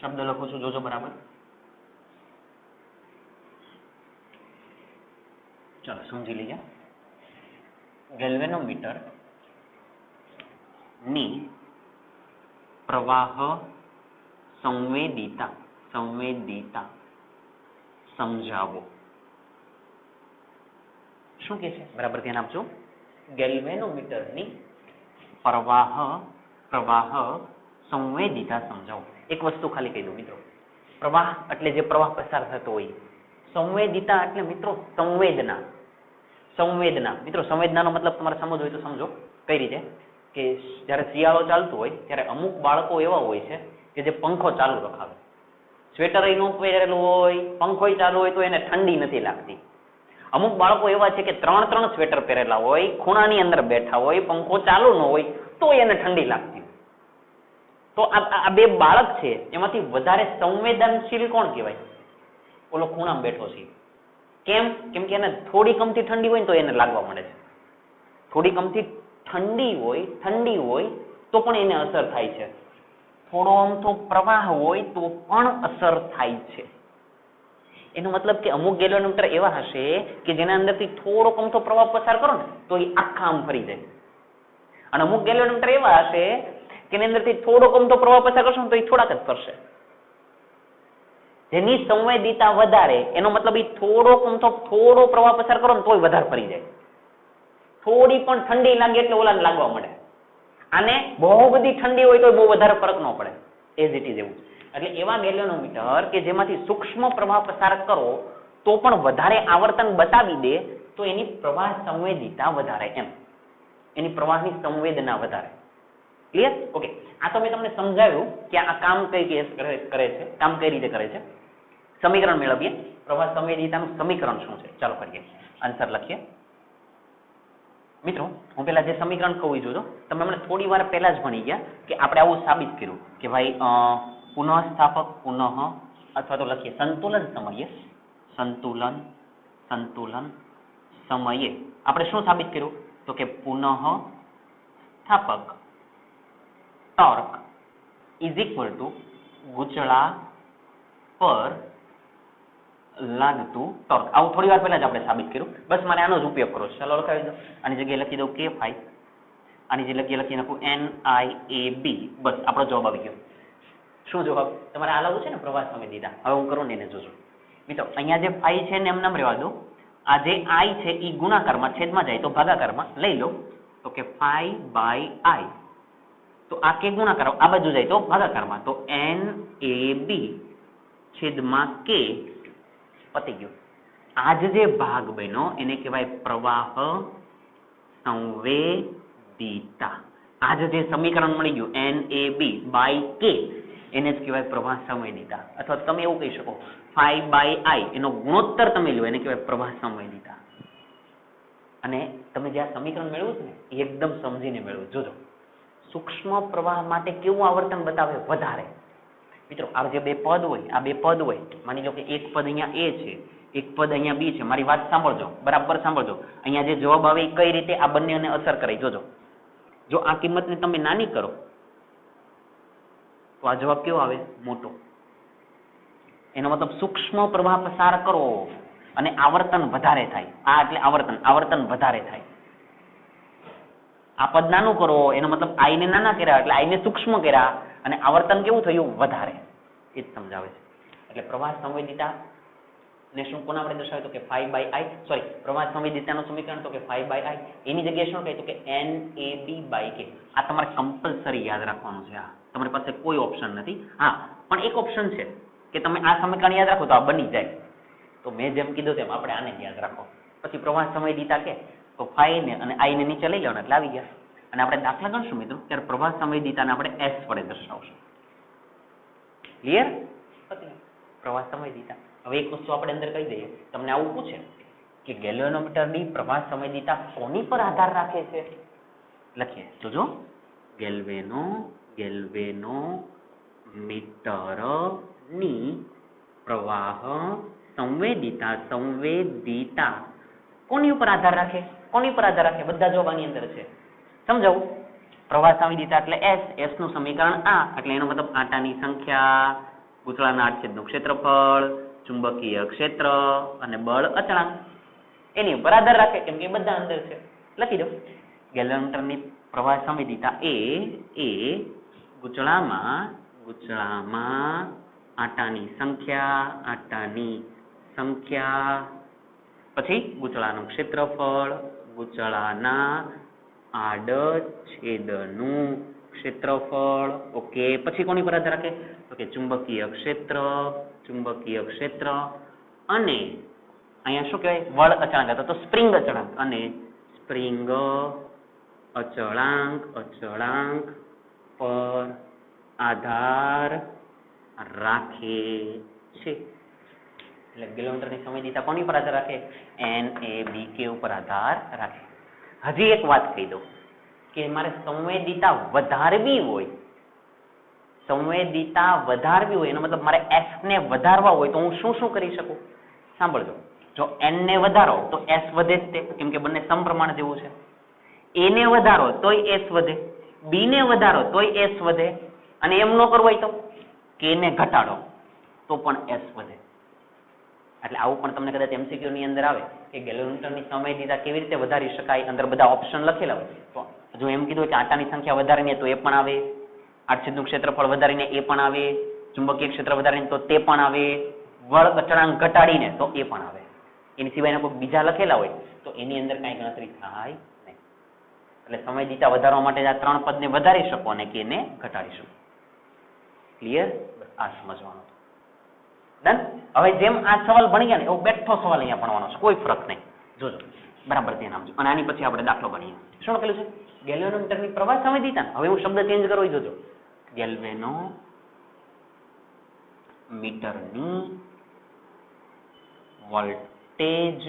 શબ્દ લખું છું, જોજો બરાબર. ચાલો સમજી લઈએ. ગેલ્વેનોમીટર ની પ્રવાહ સંવેદિતા સમજાવો. શું કે છે? બરાબર ધ્યાન આપજો. ગેલ્વેનોમીટરની પ્રવાહ સંવેદિતા સમજાવો. એક વસ્તુ ખાલી કહી દઉં મિત્રો, પ્રવાહ એટલે જે પ્રવાહ પસાર થતો હોય, સંવેદિતા એટલે મિત્રો સંવેદના. મિત્રો સંવેદનાનો મતલબ તમારે સમજવો હોય તો સમજો. કઈ રીતે? કે જ્યારે શિયાળો ચાલતો હોય ત્યારે અમુક બાળકો એવા હોય છે કે જે પંખો ચાલુ રખાવે, સ્વેટર નો પહેરેલું હોય, પંખો ચાલુ હોય તો એને ઠંડી નથી લાગતી. અમુક બાળકો એવા છે કે 3 સ્વેટર પહેરેલા હોય, ખૂણાની અંદર બેઠા હોય, પંખો ચાલુ ન હોય તો એને ઠંડી લાગતી. તો આ 2 બાળક છે એમાંથી વધારે સંવેદનશીલ કોણ કહેવાય? ઓલો ખૂણામાં બેઠો છે. કેમ? કેમ કે એને થોડી કમથી ઠંડી હોય ને તો એને લાગવા મળે છે. થોડી કમથી ઠંડી હોય તો પણ એને અસર થાય છે. થોડો અમથો પ્રવાહ હોય તો પણ અસર થાય છે. એનો મતલબ કે અમુક ગેલ્વેનોમીટર એવા હશે કે જેના અંદરથી થોડો અમથો પ્રવાહ પસાર કરો ને તો એ આખા આમ ફરી જાય, અને અમુક ગેલ્વેનોમીટર એવા હશે કે એની અંદરથી થોડો અમથો પ્રવાહ પસાર કરશો ને તો એ થોડાક જ ફરશે. જેની સંવેદિતા વધારે એનો મતલબ એ થોડો પ્રવાહ પસાર કરો ને તોય વધારે ફરી જાય. થોડી પણ ઠંડી લાગે એટલે ઓલાને લાગવા મળે. આને બહુ બધી ઠંડી હોય તો બહુ વધારે ફરક ન પડે. એઝ ઇટ ઇઝ એવું. એટલે એવા ગેલ્વેનોમીટર કે જેમાંથી સૂક્ષ્મ પ્રવાહ પસાર કરો તો પણ વધારે આવર્તન બતાવી દે તો એની પ્રવાહ સંવેદિતા વધારે, એમ એની પ્રવાહની સંવેદના વધારે. ક્લિયર? ઓકે. આ તો મેં તમને સમજાવ્યું કે આ કામ કઈ રીતે કરે છે. સમીકરણ મેળવીએ. પ્રવાહ સંવેદિતાનું સમીકરણ શું છે? ચાલો કરીએ. આન્સર લખીએ. મિત્રો હું પેલા જે સમીકરણ કહું જોજો. તમે મને થોડી વાર પહેલા જ ભણી ગયા કે આપણે આવું સાબિત કર્યું કે ભાઈ પુનઃસ્થાપક અથવા તો લખીએ સંતુલન સંતુલન સમયે આપણે શું સાબિત કર્યું? તો કે પુનઃ સ્થાપક ટોર્ક ઇઝ ઇક્વલ ટુ ગૂંચળા પર લાગતું ટોર્ક. આવું થોડી વાર પહેલા જ આપણે સાબિત કર્યું. બસ મારે આનો જ ઉપયોગ કરો. ચાલો લખાવી દો. આની જગ્યાએ લખી દઉં K phi. આની જગ્યાએ લખી નાખું NIAB. બસ આપણો જવાબ આવી ગયો. શું જવાબ? તમારે આ લાવવું છે ને પ્રવાહ સંવેદિતા. હવે હું કરું ને એને જોજો. મિત્રો અહીંયા જે phi છે ને એમ નામ રહેવા દો. આ જે I છે એ ગુણાકારમાં છેદમાં જાય તો ભાગાકારમાં લઈ લો. તો કે phi by I. તો આ કે ગુણાકાર આ બાજુ જાય તો ભાગાકારમાં. તો NAB છેદમાં K પતી ગયું. આજ જે ભાગ બન્યો એને કહેવાય પ્રવાહ સંવેદિતા. આજ જે સમીકરણ મળી ગયું NAB by K એને જ કહેવાય પ્રવાહ સંવેદિતા. અથવા તમે એવું કહી શકો phi by I એનો ગુણોત્તર તમે લો એને કહેવાય પ્રવાહ સંવેદિતા. અને તમે જે આ સમીકરણ મેળવ્યું છે ને એ એકદમ સમજીને મેળવો. જોજો સૂક્ષ્મ પ્રવાહ માટે કેવું આવર્તન બતાવે? વધારે. મિત્રો આ જે બે પદ હોય, આ બે પદ હોય, માની લો કે એક પદ અહીંયા A છે, એક પદ અહીંયા B છે. મારી વાત સાંભળજો, બરાબર સાંભળજો. અહીંયા જે જવાબ આવે એ કઈ રીતે આ બંનેને અસર કરે જોજો. જો આ કિંમતને તમે નાની કરો તો આ જવાબ કેવો આવે? મોટો. એનો મતલબ સૂક્ષ્મ પ્રવાહ પસાર કરો અને આવર્તન વધારે થાય. આ એટલે આવર્તન વધારે થાય. આ પદ નાનું કરો એનો મતલબ I ને નાના કર્યા એટલે I ને સૂક્ષ્મ કર્યા અને આવર્તન કેવું થયું? વધારે. એ જ સમજાવે છે. એટલે પ્રવાહ સંવેદિતા ને શું કોને આપણે દર્શાવે? તો કે phi by I. સોરી, પ્રવાહ સંવેદિતાનું સમીકરણ તો કે phi by I. એની જગ્યાએ શું કહે? તો કે NAB by K. આ તમારે કમ્પલસરી યાદ રાખવાનું છે. આ તમારી પાસે કોઈ ઓપ્શન નથી. હા, પણ એક ઓપ્શન છે કે તમે આ સમીકરણ યાદ રાખો તો આ બની જાય. તો મેં જેમ કીધું તેમ આપણે આને યાદ રાખો. પછી પ્રવાહ સંવેદિતા કે તો phi ને અને I ને નીચે લઈ લેવાના એટલે આવી ગયા. અને આપણે દાખલા ગણશું મિત્રો ત્યારે પ્રવાહ સંવેદિતાને આપણે S વડે દર્શાવશું. ક્લિયર? પ્રવાહ સંવેદિતા. હવે એક વસ્તુ આપણે અંદર કહી દઈએ. તમને આવું પૂછે કે ગેલ્વેનોમીટરની પ્રવાહ સંવેદિતા કોની પર આધાર રાખે છે? લખીએ જોજો. ગેલ્વેનોમીટરની પ્રવાહ સંવેદિતા કોની ઉપર આધાર રાખે? કોની પર આધાર રાખે? બધા જવાબ આની અંદર છે. સમજાવું? પ્રવાહ સંવેદિતા એટલે S નું સમીકરણ આ એટલે એનો મતલબ આટાની સંખ્યા, ગૂંચળાના આડછેદનું ક્ષેત્રફળ, ચુંબકીય ક્ષેત્ર અને બળ અચળાંક એની ઉપર આધાર રાખે કેમ કે બધા અંદર છે. લખી દો. ગેલ્વેનોમીટરની પ્રવાહ સંવેદિતા એ ગૂંચળામાં આટાની સંખ્યા પછી ગૂંચળાનું ક્ષેત્રફળ, ગૂંચળાના આડછેદનું ક્ષેત્રફળ. ઓકે. પછી કોની પર આધાર રાખે? તો કે ચુંબકીય ક્ષેત્ર અને અહીંયા શું કહેવાય? બળ અચળાંક હતો તો સ્પ્રિંગ અચળાંક અને સ્પ્રિંગ અચળાંક પર આધાર રાખે છે. એટલે ગેલ્વેનોમીટરની સંવેદિતા કોની પર આધાર રાખે? NAB K ઉપર આધાર રાખે. હજી એક વાત કહી દઉં કે મારે સંવેદિતા વધારવી હોય એનો મતલબ મારે S ને વધારવા હોય તો હું શું કરી શકું? સાંભળજો. જો N ને વધારો તો S વધે જ તે કેમ કે બંને સમપ્રમાણ જેવું છે. A ને વધારો તોય S વધે, B ને વધારો તોય S વધે અને એમ ન કરવું હોય તો K ને ઘટાડો તો પણ S વધે. એટલે આવું પણ તમને કદાચ MCQ ની અંદર આવે કે ગેલ્વેનોમીટરની સંવેદિતા કેવી રીતે વધારી શકાય. અંદર બધા ઓપ્શન લખેલા હોય તો જો એમ કીધું કે આટાની સંખ્યા વધારીને તો એ પણ આવે, આડછેદનું ક્ષેત્રફળ વધારીને એ પણ આવે, ચુંબકીય ક્ષેત્ર વધારીને તો તે પણ આવે, બળ અચળાંક ઘટાડીને તો એ પણ આવે. એની સિવાયના કોઈ બીજા લખેલા હોય તો એની અંદર કાંઈ ગણતરી થાય નહીં. એટલે સંવેદિતા વધારવા માટે આ ત્રણ પદને વધારી શકો અને કે ને ઘટાડી શકો. ક્લિયર? આ સમજવાનું. ડન. હવે જેમ આ સવાલ ભણી ગયા ને એવો બેઠો સવાલ અહીંયા ભણવાનો છે, કોઈ ફરક નહીં. જોજો બરાબર ધ્યાન આપજો. અને આની પછી આપણે દાખલો ભણીએ. શું લખેલું છે? ગેલ્વેનોમીટરની પ્રવાહ સંવેદિતા. હવે હું શબ્દ ચેન્જ કરો જોજો. ગેલ્વેનોમીટરની વોલ્ટેજ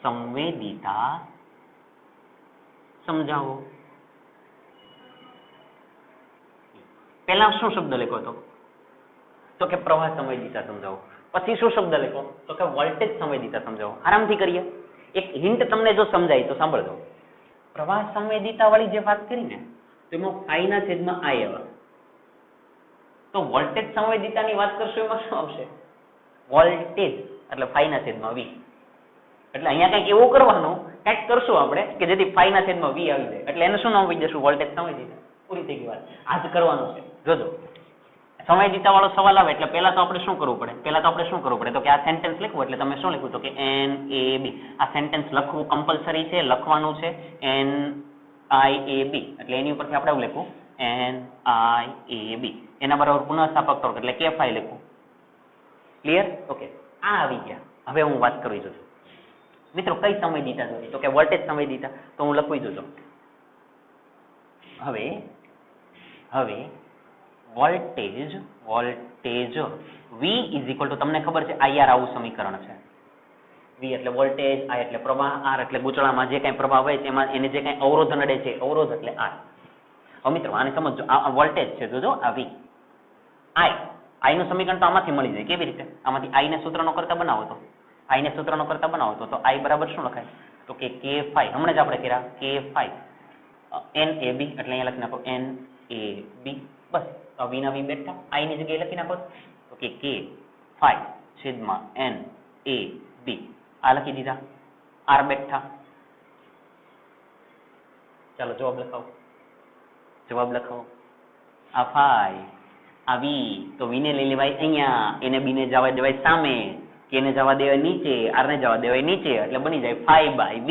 સંવેદિતા સમજાવો. પહેલા શું શબ્દ લખ્યો હતો? તો કે પ્રવાહ સંવેદિતા સમજાવો. પછી શું શબ્દ લખો તો કે વોલ્ટેજ સંવેદિતા સમજાવો. આરામથી કરીએ. એક હિન્ટ તમને જો સમજાય તો સાંભળજો. પ્રવાહ સંવેદિતા વાળી જે વાત કરી ને તેમાં I ના છેદમાં I આવે. તો વોલ્ટેજ સંવેદિતાની વાત કરશો એમાં શું આવશે? વોલ્ટેજ એટલે phi ના છેદમાં V. એટલે અહીંયા કંઈક એવું કરવાનું, કંઈક કરશું આપણે કે જેથી phi ના છેદમાં V આવી જાય. એટલે એને શું નામ આપી દેશું? વોલ્ટેજ સંવેદિતા. પૂરી થઈ ગઈ વાત. આ જ કરવાનું છે. જોજો સંવેદિતા વાળો સવાલ આવે એટલે પહેલા તો આપણે શું કરવું પડે? તો કે આ સેન્ટેન્સ લખવું એટલે તમે શું લખ્યું? તો કે NAB. આ સેન્ટેન્સ લખવું કમ્પલસરી છે, લખવાનું છે. NIAB એટલે એની ઉપરથી આપણે એવું લખવું NIAB. એના બરાબર પુનઃસ્થાપક ટોર્ક એટલે K phi લખવું. ક્લિયર? ઓકે. આ આવી ગયા. હવે હું વાત કરી જોજો મિત્રો કઈ સંવેદિતા જોઈ? તો કે વોલ્ટેજ સંવેદિતા. તો હું લખવી જોજો. હવે voltage V is equal two તમને ખબર છે IR આવું સમીકરણ છે. V એટલે વોલ્ટેજ, I એટલે પ્રવાહ, R એટલે ગૂંચળામાં જે કાંઈ પ્રવાહ હોય તેમાં એને જે કાંઈ અવરોધ નડે છે, અવરોધ એટલે R. હવે મિત્રો આને સમજો. આ વોલ્ટેજ છે, જોજો આ V. I નું સમીકરણ તો આમાંથી મળી જાય. કેવી રીતે? આમાંથી I ને સૂત્રનો કરતા બનાવો તો I બરાબર શું લખાય? તો કે K phi. હમણાં જ આપણે કર્યા K phi NAB એટલે અહીંયા લખી નાખો NAB. બસ તો V ના V બેઠા. I ની જગ્યાએ લખી નાખો તો કે K phi છેદમાં NAB. આ લખી દીધા. R બેઠા. ચાલો જવાબ લખાવો. આ phi આ V, તો V ને લઈ લેવાય અહીંયા, એને B ને જવા દેવાય સામે, K ને જવા દેવાય નીચે, R ને જવા દેવાય નીચે, એટલે બની જાય phi by V.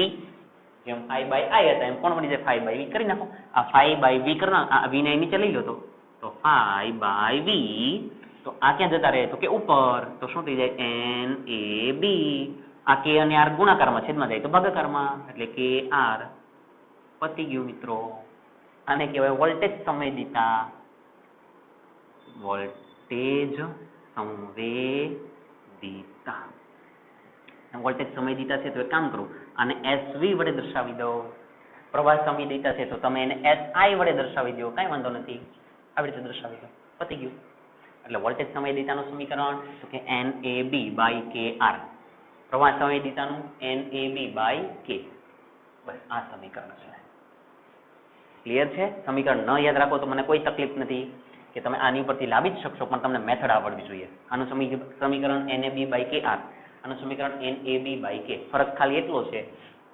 જેમ phi by I હતા એમ કોણ બની જાય? phi by V. કરી નાખો. આ phi by V કરના આ V ને નીચે લઈ લો તો phi by V. તો આ ક્યાં જતા રહે? તો કે ઉપર. તો શું થઈ જાય? NAB. આ K અને R ગુણાકારમાં છેદમાં જાય તો ભાગાકારમાં, એટલે KR. પતી ગયું મિત્રો. આને કહેવાય વોલ્ટેજ સંવેદિતા. વોલ્ટેજ સંવેદિતા છે તો એક કામ કરું, આને SV વડે દર્શાવી દો. પ્રવાહ સંવેદિતા છે તો તમે એને SI વડે દર્શાવી દો, કાંઈ વાંધો નથી. આવી રીતે દર્શાવી દો. પતી ગયું. એટલે વોલ્ટેજ સંવેદિતાનું સમીકરણ તો કે NAB by KR. પ્રવાહ સંવેદિતાનું NAB by K. બસ આ સમીકરણ છે. ક્લિયર છે? સમીકરણ ન યાદ રાખો તો મને કોઈ તકલીફ નથી કે તમે આની ઉપરથી લાવી જ શકશો, પણ તમને મેથડ આવડવી જોઈએ. આનું સમીકરણ NAB by KR, આનું સમીકરણ NAB by K. ફરક ખાલી એટલો છે,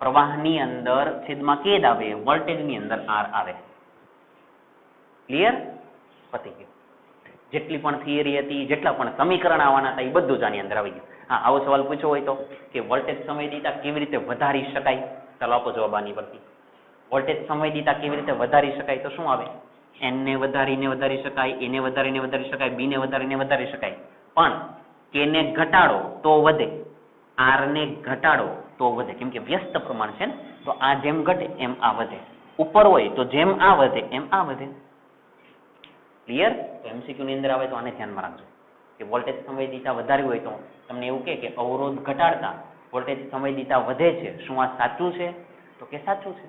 પ્રવાહની અંદર છેદમાં K જ આવે, વોલ્ટેજની અંદર R આવે. ક્લિયર? પતી ગયું. જેટલી પણ થિયરી હતી, જેટલા પણ સમીકરણ આવવાના હતા, એ બધું જ આની અંદર આવી ગયું. હા, આવો સવાલ પૂછ્યો હોય તો કે વોલ્ટેજ સંવેદિતા કેવી રીતે વધારી શકાય? ચાલો આપો જવાબ આની પરથી. વોલ્ટેજ સંવેદિતા કેવી રીતે વધારી શકાય? તો શું આવે? N ને વધારી શકાય, A ને વધારી શકાય, B ને વધારી શકાય. પણ K ને ઘટાડો તો વધે, R ને ઘટાડો તો વધે. કેમ કે વ્યસ્ત પ્રમાણ છે ને, તો આ જેમ ઘટે એમ આ વધે. ઉપર હોય તો જેમ આ વધે એમ આ વધે. ક્લિયર? તો MCQ ની અંદર આવે તો આને ધ્યાનમાં રાખજો કે વોલ્ટેજ સંવેદિતા વધારી હોય તો તમને એવું કે અવરોધ ઘટાડતા વોલ્ટેજ સંવેદિતા વધે છે. શું આ સાચું છે? તો કે સાચું છે.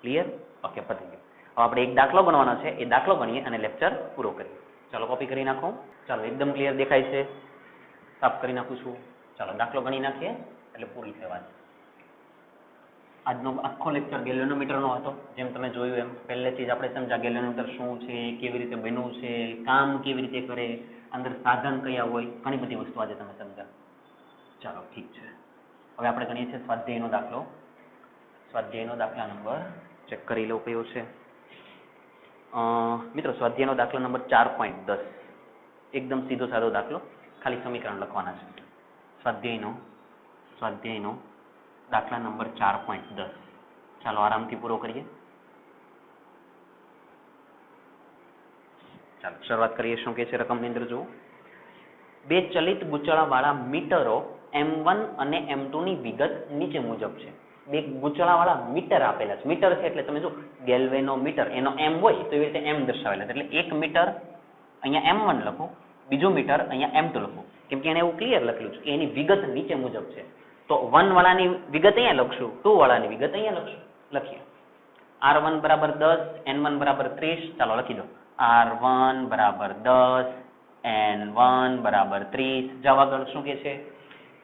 ક્લિયર? ઓકે, પતી ગયું. હવે આપણે એક દાખલો ગણવાનો છે, એ દાખલો ગણીએ અને લેક્ચર પૂરો કરીએ. ચાલો કોપી કરી નાખો. ચાલો એકદમ ક્લિયર દેખાય છે. સાફ કરી નાખું છું. ચાલો દાખલો ગણી નાખીએ એટલે પૂરી થઈ વાત. આજનો આખો લેક્ચર ગેલ્વેનોમીટરનો હતો. જેમ તમે જોયું એમ પહેલેથી જ આપણે સમજ્યા ગેલ્વેનોમીટર શું છે, કેવી રીતે બન્યું છે, કામ કેવી રીતે કરે, અંદર સાધન કયા હોય, ઘણી બધી વસ્તુ આજે તમે સમજ્યા. ચાલો ઠીક છે. હવે આપણે ગણીએ છીએ સ્વાધ્યાયનો દાખલો. સ્વાધ્યાયનો દાખલા નંબર ચેક કરી લો કયો છે. મિત્રો સ્વાધ્યાયનો દાખલા નંબર 4.10. એકદમ સીધો સાદો દાખલો, ખાલી સમીકરણ લખવાના છે. સ્વાધ્યાયનો દાખલા નંબર 4.10. ચાલો આરામથી પૂરો કરીએ. ચાલો શરૂઆત કરીએ. શું કે છે રકમની અંદર જુઓ. બે ચલિત ગૂંચળાવાળા મીટરો M1 અને M2 ની વિગત નીચે મુજબ છે. બે ગૂંચળાવાળા મીટર આપેલા છે. મીટર છે એટલે તમે જો ગેલ્વેનોમીટર એનો M હોય તો એવી રીતે M દર્શાવેલા છે. એટલે એક મીટર અહીંયા M1 લખો, બીજું મીટર અહીંયા M2 લખો. કેમ કે એને એવું ક્લિયર લખેલું છે કે એની વિગત નીચે મુજબ છે. તો 1 વાળાની વિગત અહીંયા લખશું, 2 વાળાની વિગત અહીંયા લખીએ. R1 બરાબર 10, N1 બરાબર 30. ચાલો લખી દો. R1 બરાબર 10, N1 બરાબર 30. જવાબ આગળ શું કે છે?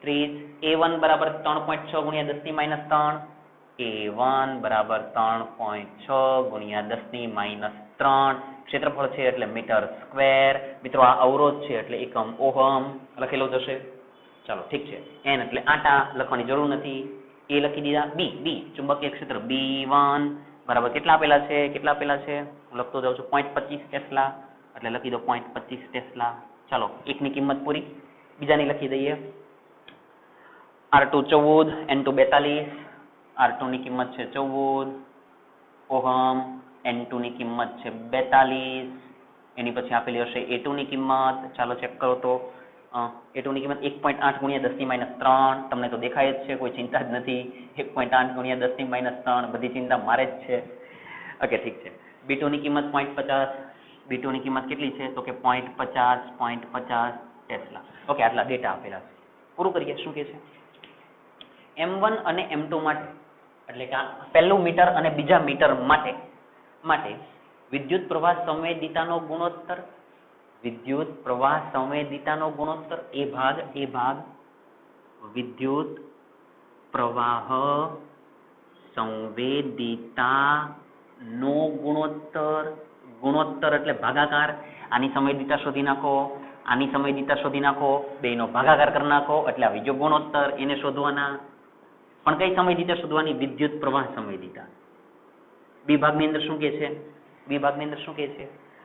30. A1 બરાબર 3.6 ગુણ્યા 10 ની માઇનસ 3. A1 બરાબર 3.6 ગુણ્યા 10 ની માઇનસ 3. ક્ષેત્રફળ છે એટલે મીટર સ્ક્વેર. મિત્રો આ અવરોધ છે એટલે એકમ ઓહમ લખેલો જશે. ચાલો ઠીક છે. N એટલે આટા લખવાની જરૂર નથી. A લખી દીધા. B ચુંબકીય ક્ષેત્ર B1 બરાબર કેટલા આપેલા છે? હું લખતો જાઉં છું 0.25 ટેસ્લા એટલે લખી દો 0.25 ટેસ્લા. ચાલો એકની કિંમત પૂરી. બીજાની લખી દઈએ. R2 14, N2 42. R2 ની કિંમત છે 14 ઓહમ, N2 ની કિંમત છે 42. એની પછી આપેલી હશે A2 ની કિંમત. ચાલો ચેક કરો તો A2 ની કિંમત 1.8 ગુણ્યા 10 ની માઇનસ 3. તમને તો દેખાય જ છે, કોઈ ચિંતા જ નથી. 1.8 ગુણ્યા 10 ની માઇનસ 3 બધી ચિંતા મારે જ છે. ઓકે ઠીક છે. B2 ની કિંમત 0.50. B2 ની કિંમત કેટલી છે? તો કે 0.50 ટેસ્લા. ઓકે આટલા ડેટા આપેલા છે. પૂરું કરીએ. શું કે છે? M1 અને M2 માટે એટલે કે પહેલું મીટર અને બીજા મીટર માટે વિદ્યુત પ્રવાહ સંવેદિતાનો ગુણોત્તર એ ભાગ વિદ્યુત પ્રવાહ સંવેદિતાનો ગુણોત્તર એટલે ભાગાકાર. આની સંવેદિતા શોધી નાખો, બેયનો ભાગાકાર કરી નાખો એટલે આવી ગયો ગુણોત્તર. એને શોધવાના. પણ કઈ સંવેદિતા શોધવાની? વિદ્યુત પ્રવાહ સંવેદિતા. બી ભાગની અંદર શું કે છે?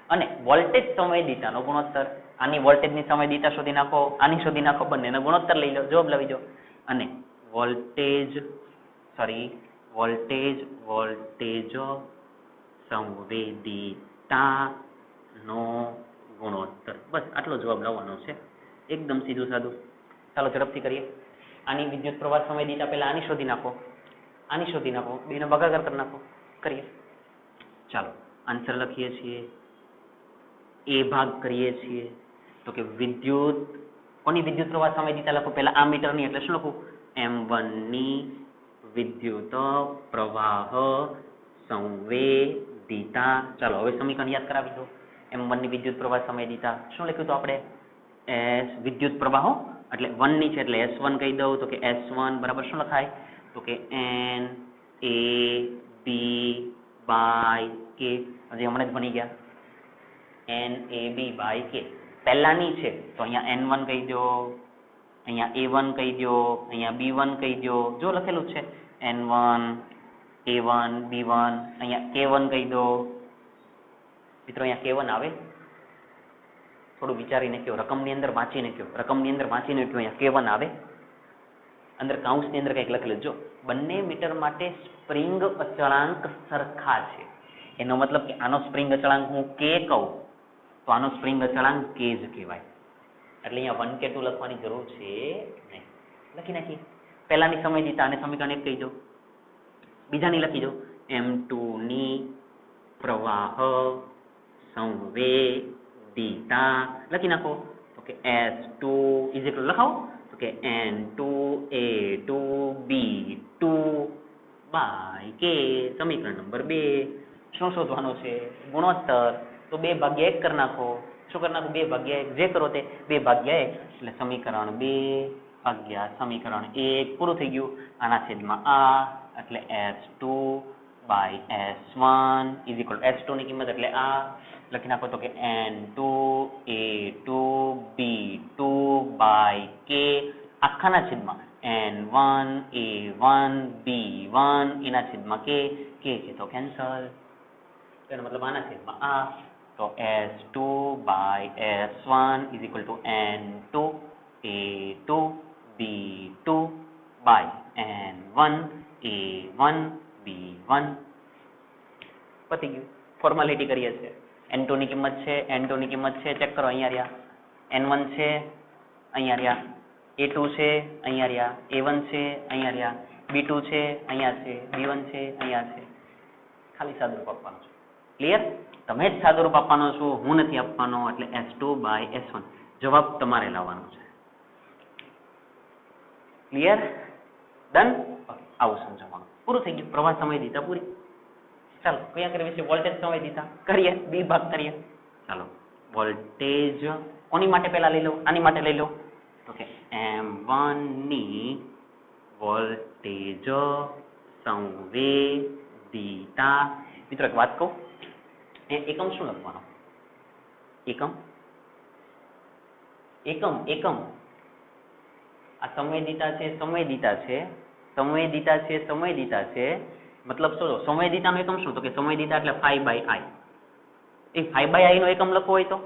અને વોલ્ટેજ સંવેદિતાનો ગુણોત્તર. આની વોલ્ટેજની સંવેદિતા શોધી નાખો, આની શોધી નાખો, બંનેનો ગુણોત્તર લઈ લો, જવાબ લાવી દો. અને વોલ્ટેજ સંવેદિતાનો ગુણોત્તર. બસ આટલો જવાબ લાવવાનો છે. એકદમ સીધું સાદું. ચાલો ઝડપથી કરીએ. આની વિદ્યુત પ્રવાહ સંવેદિતા પહેલા આની શોધી નાખો, બેનો ભાગાકાર કરી નાખો. કરીએ. ચાલો આન્સર લખીએ છીએ. એ ભાગ કરીએ છીએ તો કે કોની વિદ્યુત પ્રવાહ સંવેદિતા લખો? પહેલા આ મીટરની એટલે શું લખું? M1 ની વિદ્યુત પ્રવાહ સંવેદિતા. ચાલો હવે સમીકરણ યાદ કરાવી દો. M1 ની વિદ્યુત પ્રવાહ સંવેદિતા શું લખ્યું તો આપણે? S વિદ્યુત પ્રવાહો એટલે 1 ની છે એટલે S1 કહી દઉં તો કે S1 બરાબર શું લખાય? તો કે N A B by K. હજી હમણાં જ ભણી ગયા. NAB by K. પહેલાની છે તો અહીંયા N1 કહી દો, અહીંયા A1 કહી દો, અહીંયા B1 કહી દો. જો લખેલું છે N1 A1 B1. અહીંયા K1 કહી દો. મિત્રો અહીંયા K1 આવે? થોડું વિચારીને કહો, રકમની અંદર વાંચીને કહો. અહીંયા K1 આવે? અંદર કાઉન્સની અંદર કંઈક લખેલું જો બંને મીટર માટે સ્પ્રિંગ અચળાંક સરખા છે. એનો મતલબ કે આનો સ્પ્રિંગ અચળાંક હું K કહું તો આનો સ્પ્રિંગ અચળાંક K જ કહેવાય. એટલે અહીંયા 1 કે 2 લખવાની જરૂર છે નહીં. લખી નાખીએ. પહેલાની સંવેદિતા અને સમીકરણ 1 કહી દો. બીજાની લખી દો. M2 ની પ્રવાહ સંવેદિતા લખી નાખો તો કે S2 ઇઝ ઇક્વલ લખાવો તો કે N2 A2 B2 by K. સમીકરણ નંબર 2 શું શોધવાનું છે? ગુણોત્તર. તો 2 ભાગ્યા 1 કરી નાખો. શું કરી નાખો? 2 ભાગ્યા 1. જે કરો તે 2 ભાગ્યા 1 એટલે સમીકરણ 2 ભાગ્યા સમીકરણ 1 પૂરું થઈ ગયું. આના છેદમાં આ એટલે S2 by S1 is equal S2 ની કિંમત એટલે આ લખી નાખો તો કે N2 A2 B2 by K આખાના છેદમાં N1 A1 B1 એના છેદમાં K છે તો કેન્સલ. એનો મતલબ આના છેદમાં આ તો S2 by S1 is equal to N2 A2 B2 by N1 A1 B1. પતી ગયું. ફોર્માલિટી કરીએ છીએ. N2 ની કિંમત છે ચેક કરો. અહીંયા રહ્યા N1 છે, અહીંયા રહ્યા A2 છે, અહીંયા રહ્યા A1 છે, અહીંયા રહ્યા B2 છે, અહીંયા છે B1 છે, અહીંયા છે. ખાલી સાદુરૂપ આપવાનું છે. ક્લિયર? તમે જ સાદુરૂપ આપવાનો છો, હું નથી આપવાનો. એટલે S2 by S1 જવાબ તમારે લાવવાનો છે. ક્લિયર? ડન? આવું સમજાવવાનું. પૂરું થઈ ગયું. પ્રવાહ સંવેદિતા પૂરી. ચાલો કયા કરીએ છે? વોલ્ટેજ સંવેદિતા કરીએ. બી ભાગ કરીએ. ચાલો વોલ્ટેજ કોની માટે પહેલા લઈ લો, આની માટે લઈ લો. ઓકે, M1 ની વોલ્ટેજ સંવેદિતા. મિત્રો એક વાત કહું, એકમ શું લખવાનો? એકમ આ સંવેદિતા છે મતલબ શું? સંવેદિતાનો એકમ શું? તો કે સંવેદિતા એટલે 5/I. એ 5/I નો એકમ લખવો હોય તો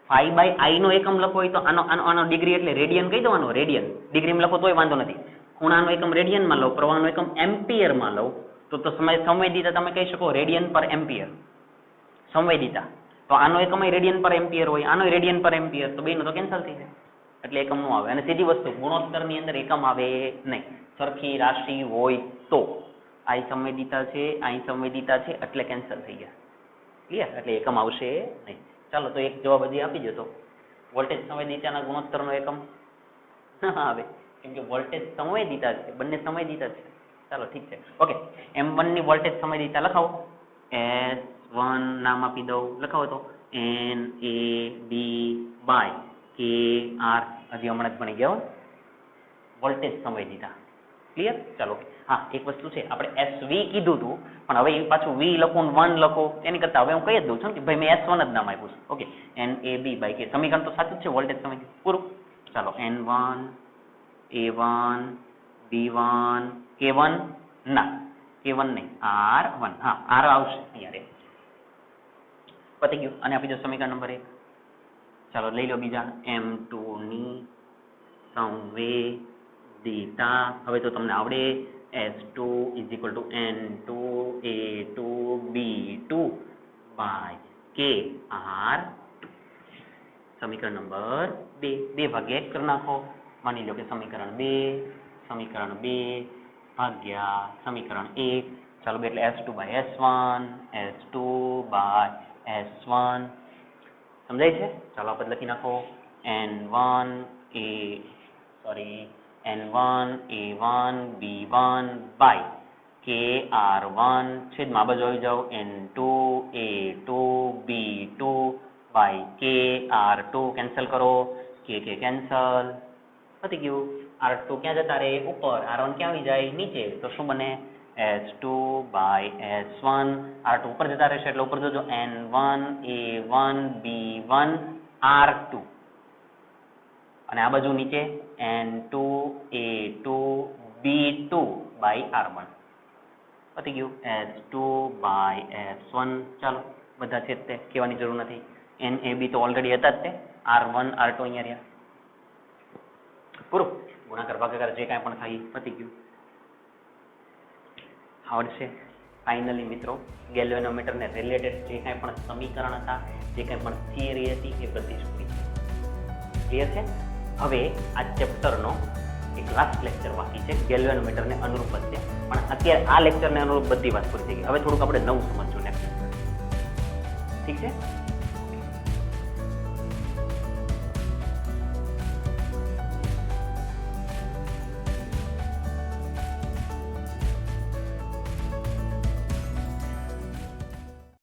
5/I નો એકમ લખવો હોય તો આનો ડિગ્રી એટલે રેડિયન કહી દો. રેડિયન ડિગ્રીમાં લખો તોય વાંધો નથી. ખૂણાનો એકમ રેડિયનમાં લો, પ્રવાહનો એકમ એમ્પિયરમાં લો તો સંવેદિતા તમે કહી શકો રેડિયન પર એમ્પિયર. સંવેદિતા તો આનો એકમ રેડિયન પર એમ્પિયર હોય, આનો રેડિયન પર એમ્પિયર, તો બેનો તો કેન્સલ થઈ જાય એટલે એકમ નો આવે. અને સીધી વસ્તુ, ગુણોત્તરની અંદર એકમ આવે નહીં. સરખી રાશિ હોય તો આ સંવેદિતા છે, અહીં સંવેદિતા છે એટલે કેન્સલ થઈ ગયા. ક્લિયર? એટલે એકમ આવશે નહીં. ચાલો તો એક જવાબ હજી આપી દો. તો વોલ્ટેજ સંવેદિતાના ગુણોત્તરનો એકમ આવે, કેમ કે વોલ્ટેજ સંવેદિતા છે, બંને સંવેદિતા છે. ચાલો ઠીક છે. ઓકે, M1 ની વોલ્ટેજ સંવેદિતા લખાવો. S1 નામ આપી દઉં, લખાવો તો NAB/KR. હજી હમણાં જ ભણી ગયા વોલ્ટેજ સંવેદિતા. ક્લિયર? ચાલો. હા, એક વસ્તુ છે, આપણે SV કીધું હતું પણ હવે પાછું V લખો ને 1 લખો એની કરતા હવે હું કહી જ દઉં છું કે ભાઈ મેં S1 જ નામ આપ્યું છે. Okay, NAB/K. સમીકરણ તો સાચું જ છે, વોલ્ટેજ સંવેદિતા પૂરું. ચાલો, N1 A1 B1 K1 ના K1 નહીં, R1. હા, R આવશે અહીંયા. પતી ગયું. અને આપી દો સમીકરણ નંબર 1. ચાલો લઈ લો બીજા, M2 ની સંવેદિતા. હવે તો તમને આવડે. S2 = N2 A2 B2/KR2. સમીકરણ નંબર 2. 2 ભાગ્યા 1 કરી નાખો. માની લો કે સમીકરણ 2 ભાગ્યા સમીકરણ 1. ચાલો એટલે S2/S1 S2/S1 સમજાય છે? ચાલો આપણે લખી નાખો N1 A1 B1/KR1 છેદમાં આ બાજુ આવી જાઓ N2 A2 B2/KR2. કેન્સલ કરો, K કેન્સલ, પતી ગયું. R2 ક્યાં જતા રહે? ઉપર. R1 ક્યાં આવી જાય? નીચે. તો શું બને? S2/S1. R2 ઉપર જતા રહેશે એટલે ઉપર જોજો N1 A1 B1 R2 અને આ બાજુ નીચે N2 A2 B2/R1. પતી ગયું. S2/S1. ચાલો બધા છે તે કહેવાની જરૂર નથી. NAB તો ઓલરેડી હતા જ તે. R1 R2 અહીંયા રહ્યા. પૂરું. ગુણાકાર ભાગાકાર જે કાંઈ પણ થાય પતી ગયું. આવડશે. ફાઇનલી મિત્રો ગેલ્વેનોમીટરને રિલેટેડ જે કાંઈ પણ સમીકરણ હતા, જે કાંઈ પણ થિયરી હતી એ બધી જ પૂરી છે. ક્લિયર છે? હવે આ ચેપ્ટરનો એક લાસ્ટ લેક્ચર બાકી છે, ગેલ્વેનોમીટરને અનુરૂપ જ છે, પણ અત્યારે આ લેક્ચરને અનુરૂપ બધી વાત પૂરી થઈ ગઈ. હવે થોડુંક આપણે નવું સમજવું નેક્સ્ટ. ઠીક છે?